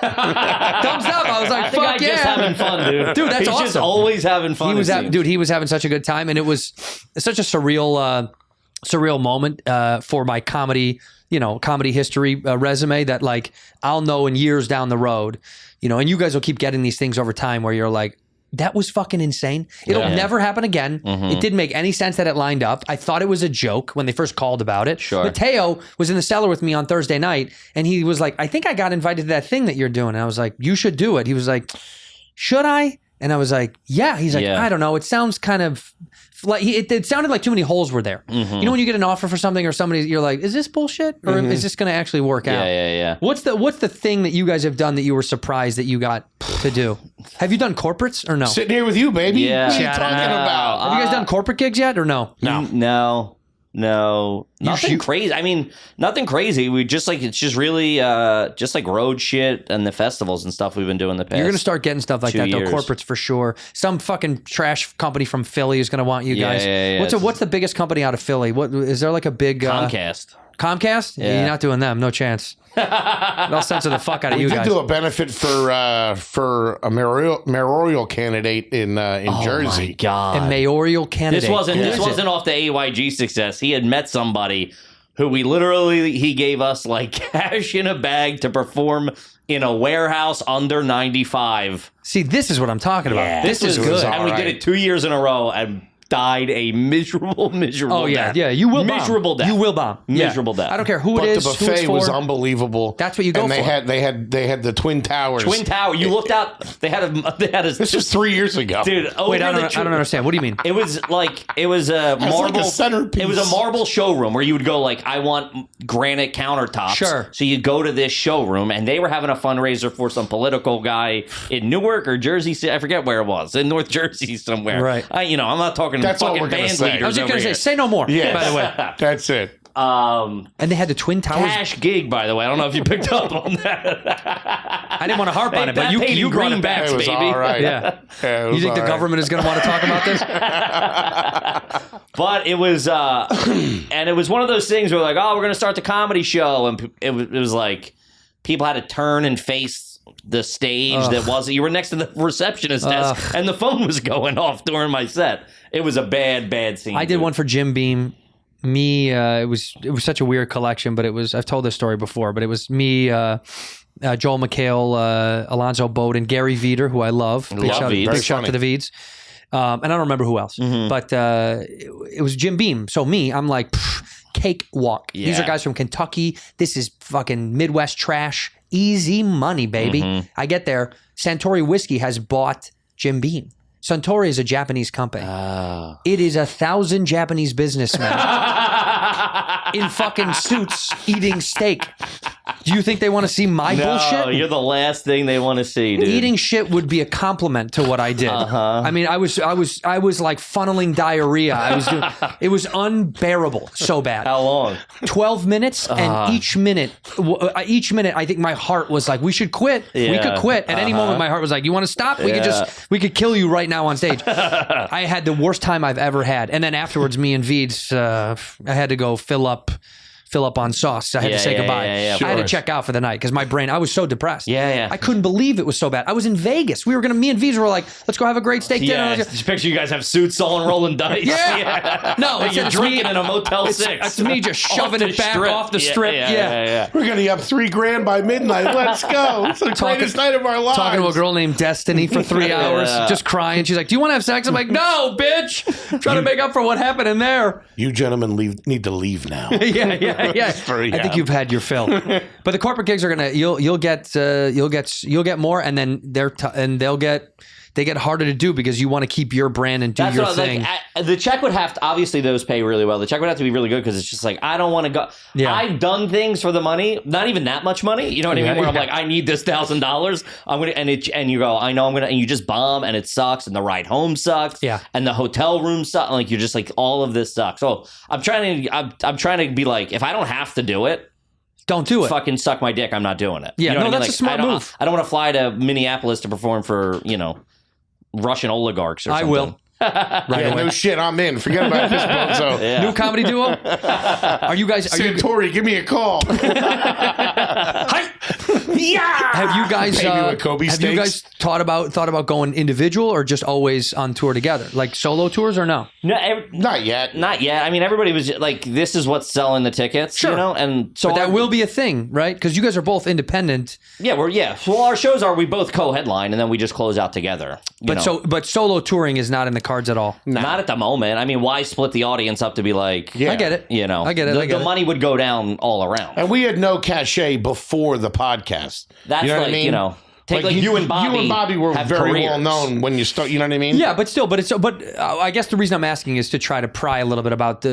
Thumbs up. I was like, fuck yeah. Just having fun, dude. Dude, that's He's awesome. just always having fun. He was having such a good time, and it was such a surreal moment for my comedy history resume that like I'll know in years down the road, and you guys will keep getting these things over time where you're like, that was fucking insane. It'll never happen again. It didn't make any sense that it lined up. I thought it was a joke when they first called about it. Sure. Mateo was in the cellar with me on Thursday night, and he was like, I think I got invited to that thing that you're doing. And I was like, you should do it. He was like, should I? And I was like, yeah. He's like, I don't know. It sounds kind of like it sounded like too many holes were there. You know when you get an offer for something or somebody, you're like, is this bullshit or is this going to actually work out? Yeah. What's the thing that you guys have done that you were surprised that you got to do? Have you done corporates or no? Sitting here with you, baby. Yeah. What are you talking about? Have you guys done corporate gigs yet or no? No. Nothing crazy. I mean, nothing crazy. We just it's just really just like road shit and the festivals and stuff we've been doing the past. You're gonna start getting stuff like that though. Corporates for sure. Some fucking trash company from Philly is gonna want you guys. Yeah. What's the biggest company out of Philly? What is there like a big Comcast? Comcast? Yeah. You're not doing them. No chance. They'll censor the fuck out of you guys. We did do a benefit for a mayoral candidate in Jersey. Oh my God. A mayoral candidate. This wasn't off the AYG success. He had met somebody who he gave us like cash in a bag to perform in a warehouse under 95. See, this is what I'm talking about. Yeah, this is good. And we did it 2 years in a row and died a miserable death. Yeah, you will bomb. Miserable death. You will bomb. Miserable death. I don't care who it is. But the buffet was unbelievable. That's what you go and for. They had the Twin Towers. Twin Tower. You looked out. They had a. This was 3 years ago, dude. Wait, I don't understand. What do you mean? It was a marble. like a centerpiece. It was a marble showroom where you would go like, I want granite countertops. Sure. So you go to this showroom, and they were having a fundraiser for some political guy in Newark or Jersey. I forget where it was, in North Jersey somewhere. Right. I'm not talking. That's all fucking we're gonna band say. leaders I was just over going to say, here. say no more. Yeah, by the way. That's it. And they had the Twin Towers. Cash gig, by the way. I don't know if you picked up on that. I didn't want to harp on it, but you brought it back. greenbacks, It was baby. all right. Yeah. Yeah, You think the government is going to want to talk about this? But it was, and it was one of those things where like, we're going to start the comedy show, and it was like people had to turn and face the stage you were next to the receptionist desk, and the phone was going off during my set. It was a bad scene. I did one for Jim Beam. Me, it was such a weird collection, but I've told this story before, but it was me, Joel McHale, Alonzo Bowden, Gary Veeder, who I love. Big shout to the Veeds. And I don't remember who else, but it was Jim Beam. So I'm like, cakewalk. Yeah. These are guys from Kentucky. This is fucking Midwest trash. Easy money, baby. I get there. Suntory Whiskey has bought Jim Beam. Suntory is a Japanese company. It is 1,000 Japanese businessmen in fucking suits eating steak. Do you think they want to see my bullshit? No, you're the last thing they want to see, dude. Eating shit would be a compliment to what I did. I mean, I was like funneling diarrhea. It was unbearable, so bad. How long? 12 minutes, and each minute, I think my heart was like, we should quit. We Yeah. could quit. At any moment, my heart was like, you want to stop? We could kill you right now on stage. I had the worst time I've ever had. And then afterwards, me and Veeds, I had to go fill up on sauce. I had to say goodbye. Yeah, I had to check out for the night because my brain, I was so depressed. Yeah. I couldn't believe it was so bad. I was in Vegas. Me and Veeds were like, let's go have a great steak dinner. Yeah, just picture you guys have suits on and rolling dice. Yeah. No, you're drinking in a Motel 6. It's me just shoving it back off the strip. Yeah. We're gonna be up $3,000 by midnight. Let's go. It's the greatest night of our lives. Talking to a girl named Destiny for 3 hours, just crying. She's like, do you want to have sex? I'm like, no, bitch. I'm trying to make up for what happened in there. You gentlemen need to leave now. Yeah. I think you've had your fill. But the corporate gigs are gonna you'll get more, and then they get harder to do because you want to keep your brand and do your thing. The check would have to, obviously those pay really well. The check would have to be really good because it's just like, I don't want to go. Yeah. I've done things for the money, not even that much money. You know what I mean? Where I'm like, I need this $1,000. I'm going to, and you go, I know I'm going to, and you just bomb and it sucks and the ride home sucks. Yeah. And the hotel room sucks. Like, you're just like, all of this sucks. So I'm trying to be like, if I don't have to do it, don't do it. Fucking suck my dick. I'm not doing it. Yeah, you know no, what I mean? that's a smart move. I don't want to fly to Minneapolis to perform for, Russian oligarchs or something. I will. No shit, I'm in. Forget about this bozo. Yeah. New comedy duo? Are you guys... Santori, give me a call. Have you guys Pay me with Kobe have you guys steaks. thought about going individual or just always on tour together? Like solo tours or no? No, Not yet. not yet. I mean, everybody was just like, this is what's selling the tickets, Sure. And so But that will be a thing, right? Because you guys are both independent. Well, our shows are, we both co-headline and then we just close out together. But solo touring is not in the cards at all. Not at the moment. I mean, why split the audience up to be like, Yeah. I get it. I get it. The money would go down all around. And we had no cachet before the podcast. That's you know like, what I mean? Take like you and Bobby. You and Bobby were have very careers. well known when you start. You know what I mean? Yeah, but I guess the reason I'm asking is to try to pry a little bit about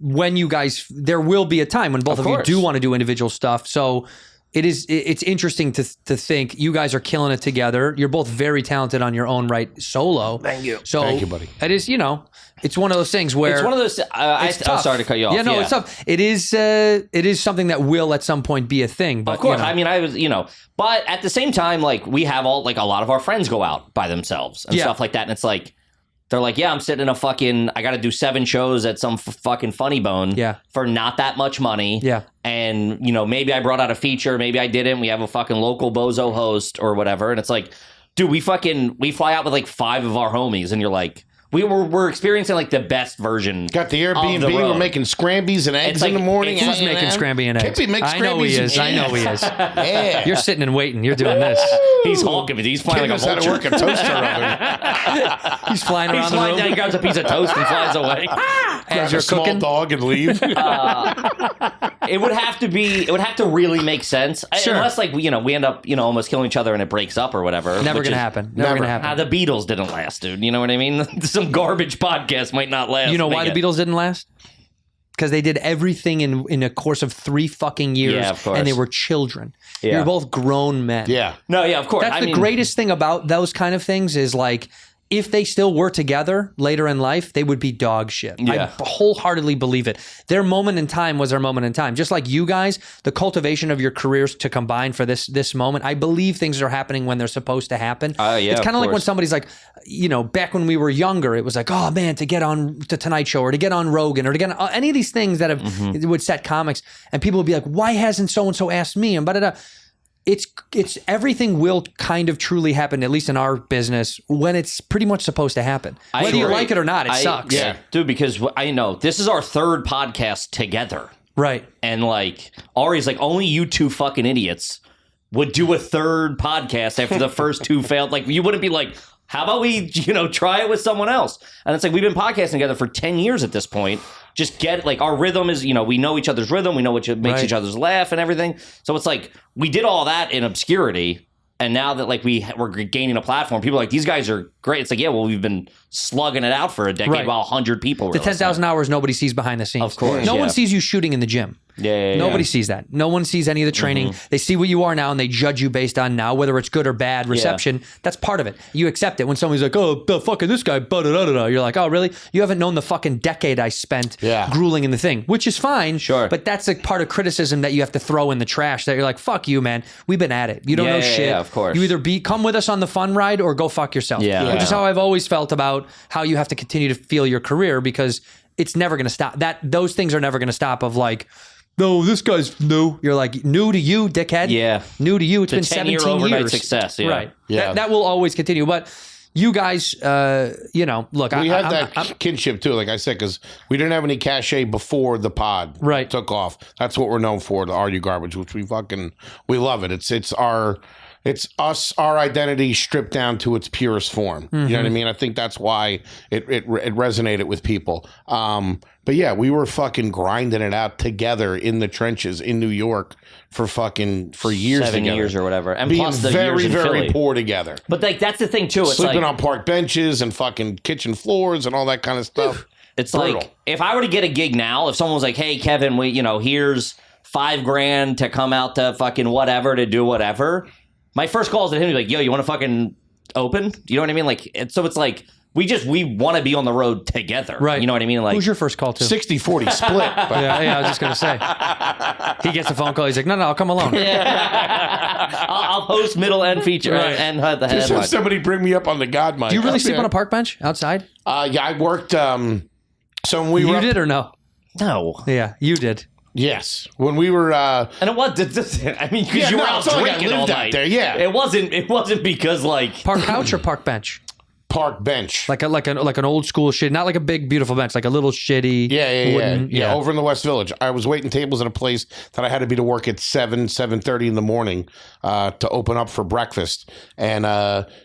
when you guys. There will be a time when both of you do want to do individual stuff. So it's interesting to think you guys are killing it together. You're both very talented on your own right, solo. Thank you. So Thank you, buddy. It is, it's one of those things where It's one of those. I'm sorry to cut you off. Yeah, no, it's tough. It is something that will at some point be a thing. But Of course, you know. I mean, I was, but at the same time, like, we have a lot of our friends go out by themselves and stuff like that, and it's like, they're like, yeah, I'm sitting in I got to do 7 shows at some fucking Funny Bone for not that much money. Yeah. And, maybe I brought out a feature, maybe I didn't. We have a fucking local bozo host or whatever. And it's like, dude, we fly out with like 5 of our homies, and you're like, we're experiencing like the best version. Got the Airbnb. We're making scrambies and eggs It's in the like- morning. Who's making scramby and eggs? Kippy makes I know he scrambies is. and I know he is. Yeah. You're sitting and waiting. You're doing this. He's hawking it. He's flying Kid like a knows how to vulture. work a toaster oven. He's flying around He's the flying room down, he grabs a piece of toast and flies away. as Grab you're a small cooking. dog and leave. It would have to really make sense. Sure. Unless like we end up almost killing each other and it breaks up or whatever. Never which gonna is- happen. Never gonna happen. The Beatles didn't last, dude. You know what I mean? Some garbage podcast might not last. You know why the Make it. Beatles didn't last? Because they did everything in a course of 3 fucking years, Yeah, of course. and they were children. Yeah. You're both grown men. Yeah. No, yeah, of course. That's the greatest thing about those kind of things is like, if they still were together later in life, they would be dog shit. Yeah. I wholeheartedly believe it. Their moment in time was their moment in time. Just like you guys, the cultivation of your careers to combine for this moment, I believe things are happening when they're supposed to happen. Yeah, it's kind of of like when course. somebody's like, back when we were younger, it was like, oh man, to get on the Tonight Show or to get on Rogan or to get on any of these things that would set comics, and people would be like, why hasn't so-and-so asked me? And blah-da-da. It's everything will kind of truly happen, at least in our business, when it's pretty much supposed to happen. Whether you like it or not, it sucks. Yeah, dude, because I know this is our 3rd podcast together. Right. And like Ari's like, only you 2 fucking idiots would do a 3rd podcast after the first 2 failed. Like, you wouldn't be like, how about we, try it with someone else? And it's like, we've been podcasting together for 10 years at this point. Just get, like, our rhythm is, we know each other's rhythm. We know what makes each other's laugh and everything. So it's like, we did all that in obscurity. And now that, like, we're gaining a platform, people are like, these guys are great. It's like, yeah, well, we've been slugging it out for a decade while 100 people were The 10,000 hours nobody sees behind the scenes. Of course, No yeah. one sees you shooting in the gym. Nobody sees that. No one sees any of the training. They see what you are now and they judge you based on now, whether it's good or bad reception. That's part of it. You accept it. When somebody's like, oh, the fucking this guy, you're like, oh, really? You haven't known the fucking decade I spent grueling in the thing, which is fine. Sure. But that's a part of criticism that you have to throw in the trash, that you're like, fuck you, man. We've been at it. You don't know shit. Yeah, of course. You either come with us on the fun ride or go fuck yourself. Which is how I've always felt about how you have to continue to feel your career, because it's never going to stop. Those things are never going to stop of like, no, this guy's new. You're like, new to you, dickhead. Yeah. New to you. It's been 10-year 17 overnight years. success. Yeah. Right. Yeah. That will always continue. But you guys, look, We had that kinship too, like I said, because we didn't have any cachet before the pod took off. That's what we're known for, the Argue Garbage, which we love it. It's us, our identity stripped down to its purest form. You know what I mean? I think that's why it resonated with people. But yeah, we were fucking grinding it out together in the trenches in New York for years 7 together. years or whatever. And being plus the very, years in very Philly. poor together. But like that's the thing too. It's Sleeping like, on park benches and fucking kitchen floors and all that kind of stuff. It's Brutal. like if I were to get a gig now, if someone was like, "Hey, Kevin, here's $5,000 to come out to fucking whatever to do whatever," my first call is at him. He's like, "Yo, you want to fucking open?" You know what I mean? Like, so it's like we want to be on the road together, right? You know what I mean? Like, who's your first call to? 60-40 split. But I was just gonna say. He gets a phone call. He's like, no, I'll come alone. I'll host middle end feature and the just headline. have somebody bring me up on the God mic. Do you really sleep on a park bench outside? Yeah, I worked. So when we were You up- did or no? No. Yeah, you did. Yes, when we were. And it was. I mean, because Yeah, you were no, out it's not like I drinking all lived out night. there, yeah. It wasn't because like Park couch or park bench? park bench. Like an old school shit, not like a big beautiful bench, like a little shitty. Yeah. Over in the West Village, I was waiting tables at a place that I had to be to work at 7:30 in the morning to open up for breakfast. And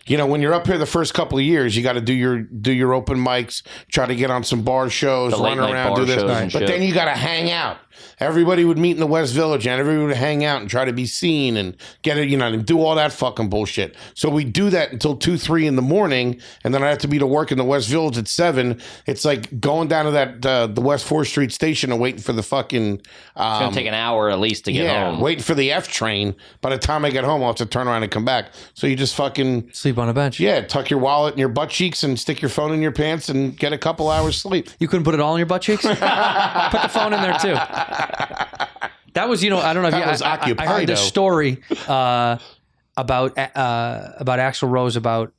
when you're up here the first couple of years, you got to do your open mics, try to get on some bar shows, The run late-night around, bar do this. shows and But shit. then you got to hang out. Everybody would meet in the West Village, and everybody would hang out and try to be seen and get it, and do all that fucking bullshit. So we do that until 2-3 in the morning, and then I have to be to work in the West Village at 7. It's like going down to that the West 4th Street station and waiting for the fucking. it's gonna take an hour at least to get home. Waiting for the F train. By the time I get home, I'll have to turn around and come back. So you just fucking Sleep on a bench. tuck your wallet in your butt cheeks and stick your phone in your pants and get a couple hours sleep. You couldn't put it all in your butt cheeks? Put the phone in there too. That was, I don't know if That was I heard this Occupido. story about Axl Rose about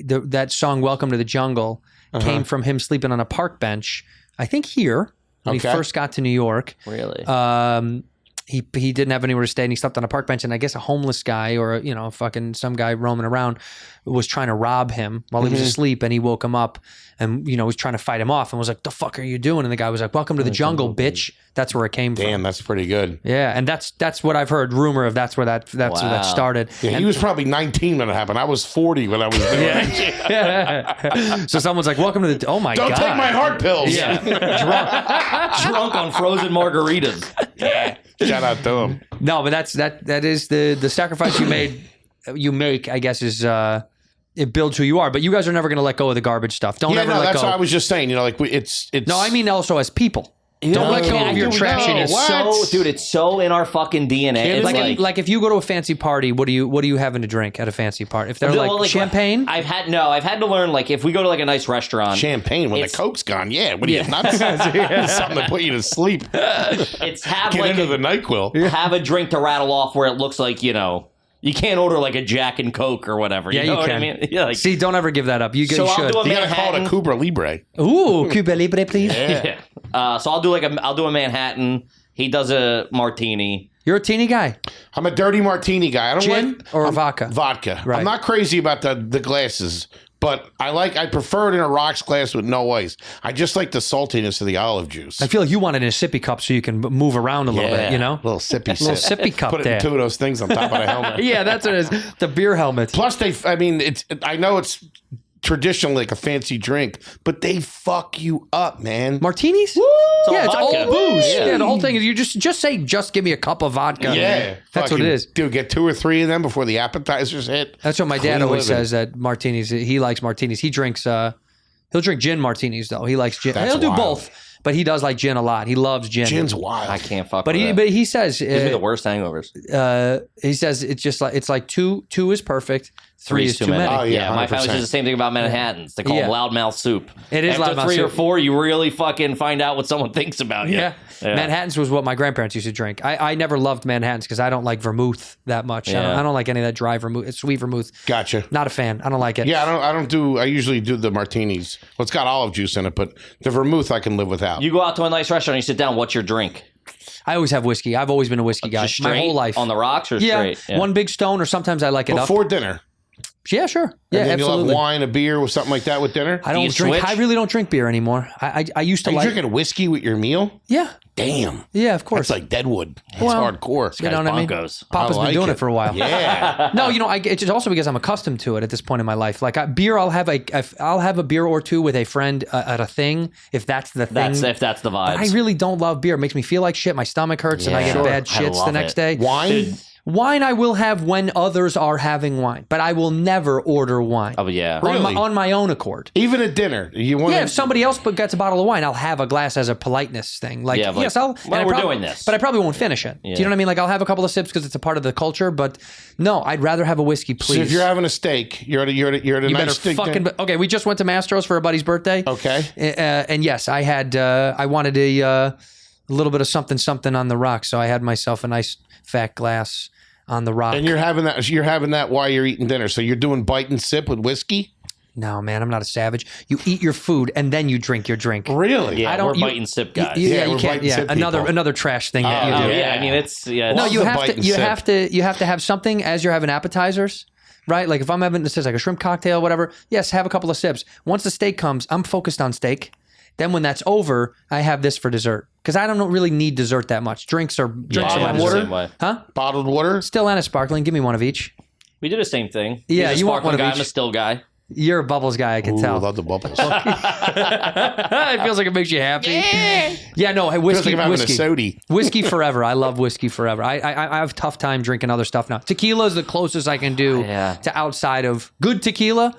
that song "Welcome to the Jungle" came from him sleeping on a park bench. I think here when he Okay. first got to New York. Really? He didn't have anywhere to stay, and he slept on a park bench. And I guess a homeless guy or fucking some guy roaming around was trying to rob him while he was asleep, and he woke him up and was trying to fight him off and was like, "The fuck are you doing?" And the guy was like, "Welcome to the jungle, bitch." That's where it came from. Damn, that's pretty good. Yeah, and that's what I've heard. Rumor of that's where that started. Yeah, he was probably 19 when it happened. I was 40 when I was doing it. So someone's like, "Welcome to the." Oh my Don't god! take my heart pills. Yeah, Drunk on frozen margaritas. Shout out to him. no, but that is the sacrifice you make. I guess is it builds who you are. But you guys are never going to let go of the garbage stuff. Don't ever let that's go. what I was just saying. It's. No, I mean also as people. Don't let go of your trashiness. It's so in our fucking DNA. It's Like if you go to a fancy party, what are you having to drink at a fancy party? If they're like champagne, I've had to learn like if we go to like a nice restaurant, champagne when the Coke's gone. Yeah, what are you nuts? It's something to put you to sleep. it's have Get like into the NyQuil. have a drink to rattle off where it looks like you can't order like a Jack and Coke or whatever. yeah, you know you what can. I mean? Yeah, like, See, don't ever give that up. You So I'll should. do a You gotta call it a Manhattan. Cuba Libre. Ooh, Cuba Libre, please. Yeah. so I'll do a Manhattan. He does a martini. You're a teeny guy. I'm a dirty martini guy. I don't Gin like or vodka? Vodka. Right. I'm not crazy about the glasses, but I prefer it in a rocks glass with no ice. I just like the saltiness of the olive juice. I feel like you want it in a sippy cup so you can move around a little bit, little sippy sip. Little sippy cup Put it there. in two of those things on top of the helmet. Yeah, that's what it is. The beer helmet. Plus, I know it's traditionally like a fancy drink, but they fuck you up, man. Martinis? all Yeah, it's vodka. all booze. Yeah. Yeah, the whole thing is you just say, just give me a cup of vodka. Yeah. That's what Fucking- it is. Dude, get 2 or 3 of them before the appetizers hit. That's what my dad Clean always living. says, that martinis, he likes martinis. He drinks, he'll drink gin martinis though. He likes gin. That's He'll do wild. both. but he does like gin a lot. He loves gin. Gin's wild. I can't fuck But with it. but he says Gives me the worst hangovers. he says it's like two is perfect, three is too many. Oh, yeah, my family 100%. says the same thing about Manhattans. They call them loudmouth soup. It is After loudmouth 3 or soup. 4, you really fucking find out what someone thinks about you. Yeah. Manhattans was what my grandparents used to drink. I never loved Manhattans because I don't like vermouth that much. Yeah. I don't like any of that dry vermouth. It's sweet vermouth. Gotcha. Not a fan. I don't like it. Yeah, I usually do the martinis. Well, it's got olive juice in it, but the vermouth I can live without. You go out to a nice restaurant, you sit down, what's your drink? I always have whiskey. I've always been a whiskey guy. Just My straight whole life. on the rocks or yeah, straight? one big stone, or sometimes I like it Before up. dinner. Yeah, sure. Yeah, And then absolutely. you'll have wine, a beer, or something like that with dinner. I don't you drink. switch? I really don't drink beer anymore. I used to Are you like. drinking whiskey with your meal? Yeah, Damn. yeah, of course. That's like Deadwood. That's Well, hardcore. you know what I mean? bonkos. Papa's I been like doing it. it for a while. Yeah. No, it's just also because I'm accustomed to it at this point in my life. Like beer, I'll have a beer or two with a friend at a thing if that's the thing. If that's the vibes. But I really don't love beer. It makes me feel like shit. My stomach hurts and I get Sure. bad I shits the love next it. day. Wine? Wine I will have when others are having wine, but I will never order wine. Oh, yeah. Really? On my own accord. Even at dinner. You want Yeah, if somebody else gets a bottle of wine, I'll have a glass as a politeness thing. Like, Yeah, but yes, I'll. well, and I we're doing this. but I probably won't finish it. Do you know what I mean? Like, I'll have a couple of sips because it's a part of the culture. But no, I'd rather have a whiskey, please. So if you're having a steak, you're at a you nice better steak fucking. dinner. Okay, we just went to Mastro's for a buddy's birthday. Okay. And yes, I had. I wanted a little bit of something on the rock, so I had myself a nice fat glass on the rock. And you're having that while you're eating dinner. So you're doing bite and sip with whiskey? No, man, I'm not a savage. You eat your food and then you drink your drink. Really? Yeah, I don't- we're bite and sip guys. Yeah, you we're can't. bite and Yeah, sip another people. trash thing that you Oh, do. yeah. I mean, it's... Yeah, No, Love you the have bite to. and You sip. have to have something as you're having appetizers, right? Like if I'm having this is like a shrimp cocktail, whatever. Yes, have a couple of sips. Once the steak comes, I'm focused on steak. Then when that's over, I have this for dessert because I don't really need dessert that much. Drinks are my Bottled the water? same way. huh? Bottled water? Still and a sparkling. Give me one of each. We do the same thing. Yeah, He's a you want one sparkling of guy, each. I'm a still guy. You're a bubbles guy, I can Ooh, tell. love the bubbles. It feels like it makes you happy. Yeah, no, hey, Feels whiskey, like I'm having whiskey. a sody. Whiskey forever. I love whiskey forever. I have a tough time drinking other stuff now. Tequila is the closest I can do Yeah. to outside of good tequila.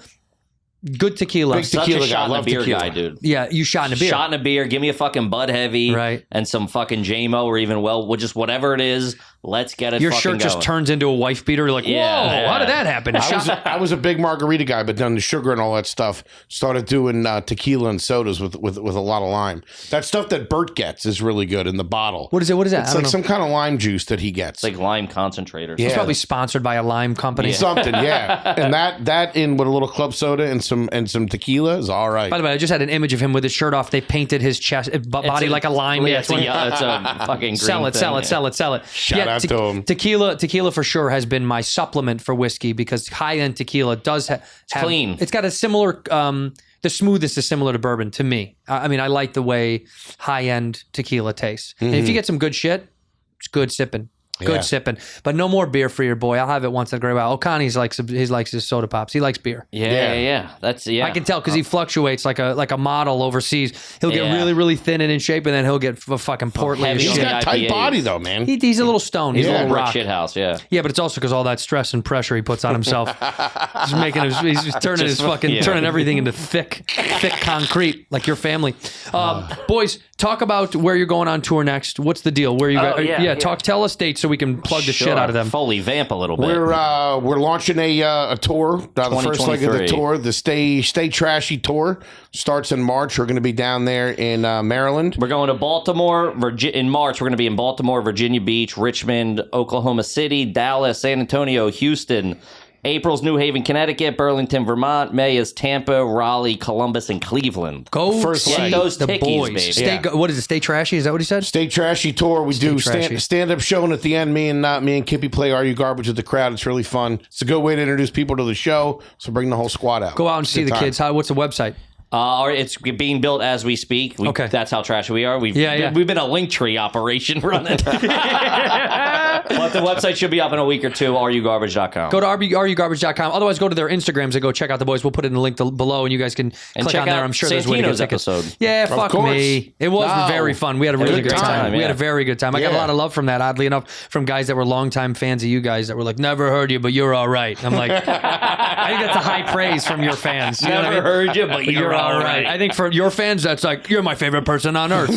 Good tequila. Big Such Tequila a guy. shot in a Love beer tequila. guy, dude. Yeah, you shot in a beer. Shot in a beer. Give me a fucking Bud Heavy, Right. and some fucking JMO, or even just whatever it is. Let's get it. Your fucking shirt just going. turns into a wife beater. You're like, whoa, Yeah. how did that happen? I was a big margarita guy, but done the sugar and all that stuff. Started doing tequila and sodas with a lot of lime. That stuff that Bert gets is really good in the bottle. What is it? What is that? It's I don't like know. some kind of lime juice that he gets. It's like lime concentrate or Yeah. It's probably sponsored by a lime company. Something, yeah. And that in with a little club soda and some tequila is all right. By the way, I just had an image of him with his shirt off. They painted his chest, body like a lime. Yeah, it's a fucking green Sell it. Shout out to him. Tequila for sure has been my supplement for whiskey because high-end tequila does have clean. It's got a similar, the smoothness is similar to bourbon to me. I mean, I like the way high-end tequila tastes. And if you get some good shit, it's good sipping. Good Yeah. sipping, but no more beer for your boy. I'll have it once in a great while. Connie's likes his soda pops. He likes beer. Yeah. That's I can tell because he fluctuates like a model overseas. He'll get Yeah. really, really thin and in shape, and then he'll get fucking portly as heavy shit. He's on got the tight IPAs. body though, man. He's a little stoned. He's Yeah. a little brick rock. shit house. Yeah. Yeah, but it's also because all that stress and pressure he puts on himself. He's making he's turning his fucking turning everything into thick concrete like your family. Boys, talk about where you're going on tour next. What's the deal? Where you Oh, yeah. tell us dates so we can plug the shit out of them. Foley, vamp a little bit. We're launching a tour. The first leg of the 2023. tour, the Stay Trashy tour, starts in March. We're going to be down there in Maryland. We're going to Baltimore in March. We're going to be in Baltimore, Virginia Beach, Richmond, Oklahoma City, Dallas, San Antonio, Houston. April's New Haven, Connecticut, Burlington, Vermont. May is Tampa, Raleigh, Columbus, and Cleveland. Go First see leg. Those the tickies, boys. baby. What is it? Stay trashy? Is that what he said? Stay Trashy tour. We do Trashy. stand up show, and at the end, me and Kippy play Are You Garbage with the crowd. It's really fun. It's a good way to introduce people to the show. So bring the whole squad out. Go out and see Good the time. kids. What's the website? It's being built as we speak. Okay. That's how trashy we are. We've Yeah. been a Linktree operation running. But But the website should be up in a week or two, rugarbage.com. Go to rugarbage.com. Otherwise, go to their Instagrams and go check out the boys. We'll put it in the link below, and you guys can click check on there. out I'm sure there's way to get Santino's tickets. episode. Yeah, fuck course. me. It was very fun. We had a was really a good great time. time, We had yeah. a very good time. I got a lot of love from that, oddly enough, from guys that were longtime fans of you guys that were like, never heard you, but you're all right. I'm like, I think that's a high praise from your fans. You know what I Never mean? heard you, but you're all right. I think for your fans, that's like, you're my favorite person on earth.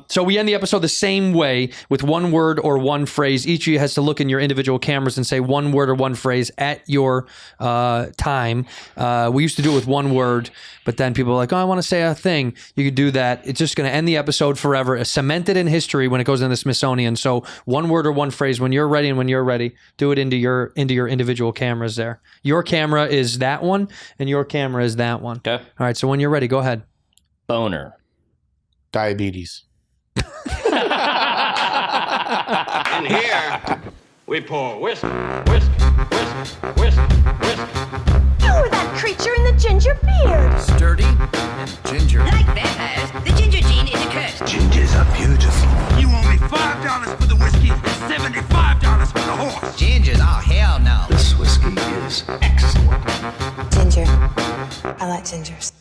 So we end the episode the same way with one word or one phrase. Each of you has to look in your individual cameras and say one word or one phrase at your time. We used to do it with one word, but then people were like, oh, I want to say a thing. You could do that. It's just going to end the episode forever. It's cemented in history when it goes in the Smithsonian. So one word or one phrase when you're ready, and when you're ready, do it into your individual cameras there. Your camera is that one, and your camera is that one. Okay. All right, so when you're ready, go ahead. Boner. Diabetes. In here, we pour whisk, whisk, whisk, whisk, whisk. You were that creature in the ginger beard. Sturdy and ginger. Like vampires, the ginger gene is a curse. Gingers are beautiful. You owe me $5 for the whiskey and $75 for the horse. Gingers? Oh, hell no. This whiskey is excellent. Ginger. I like gingers.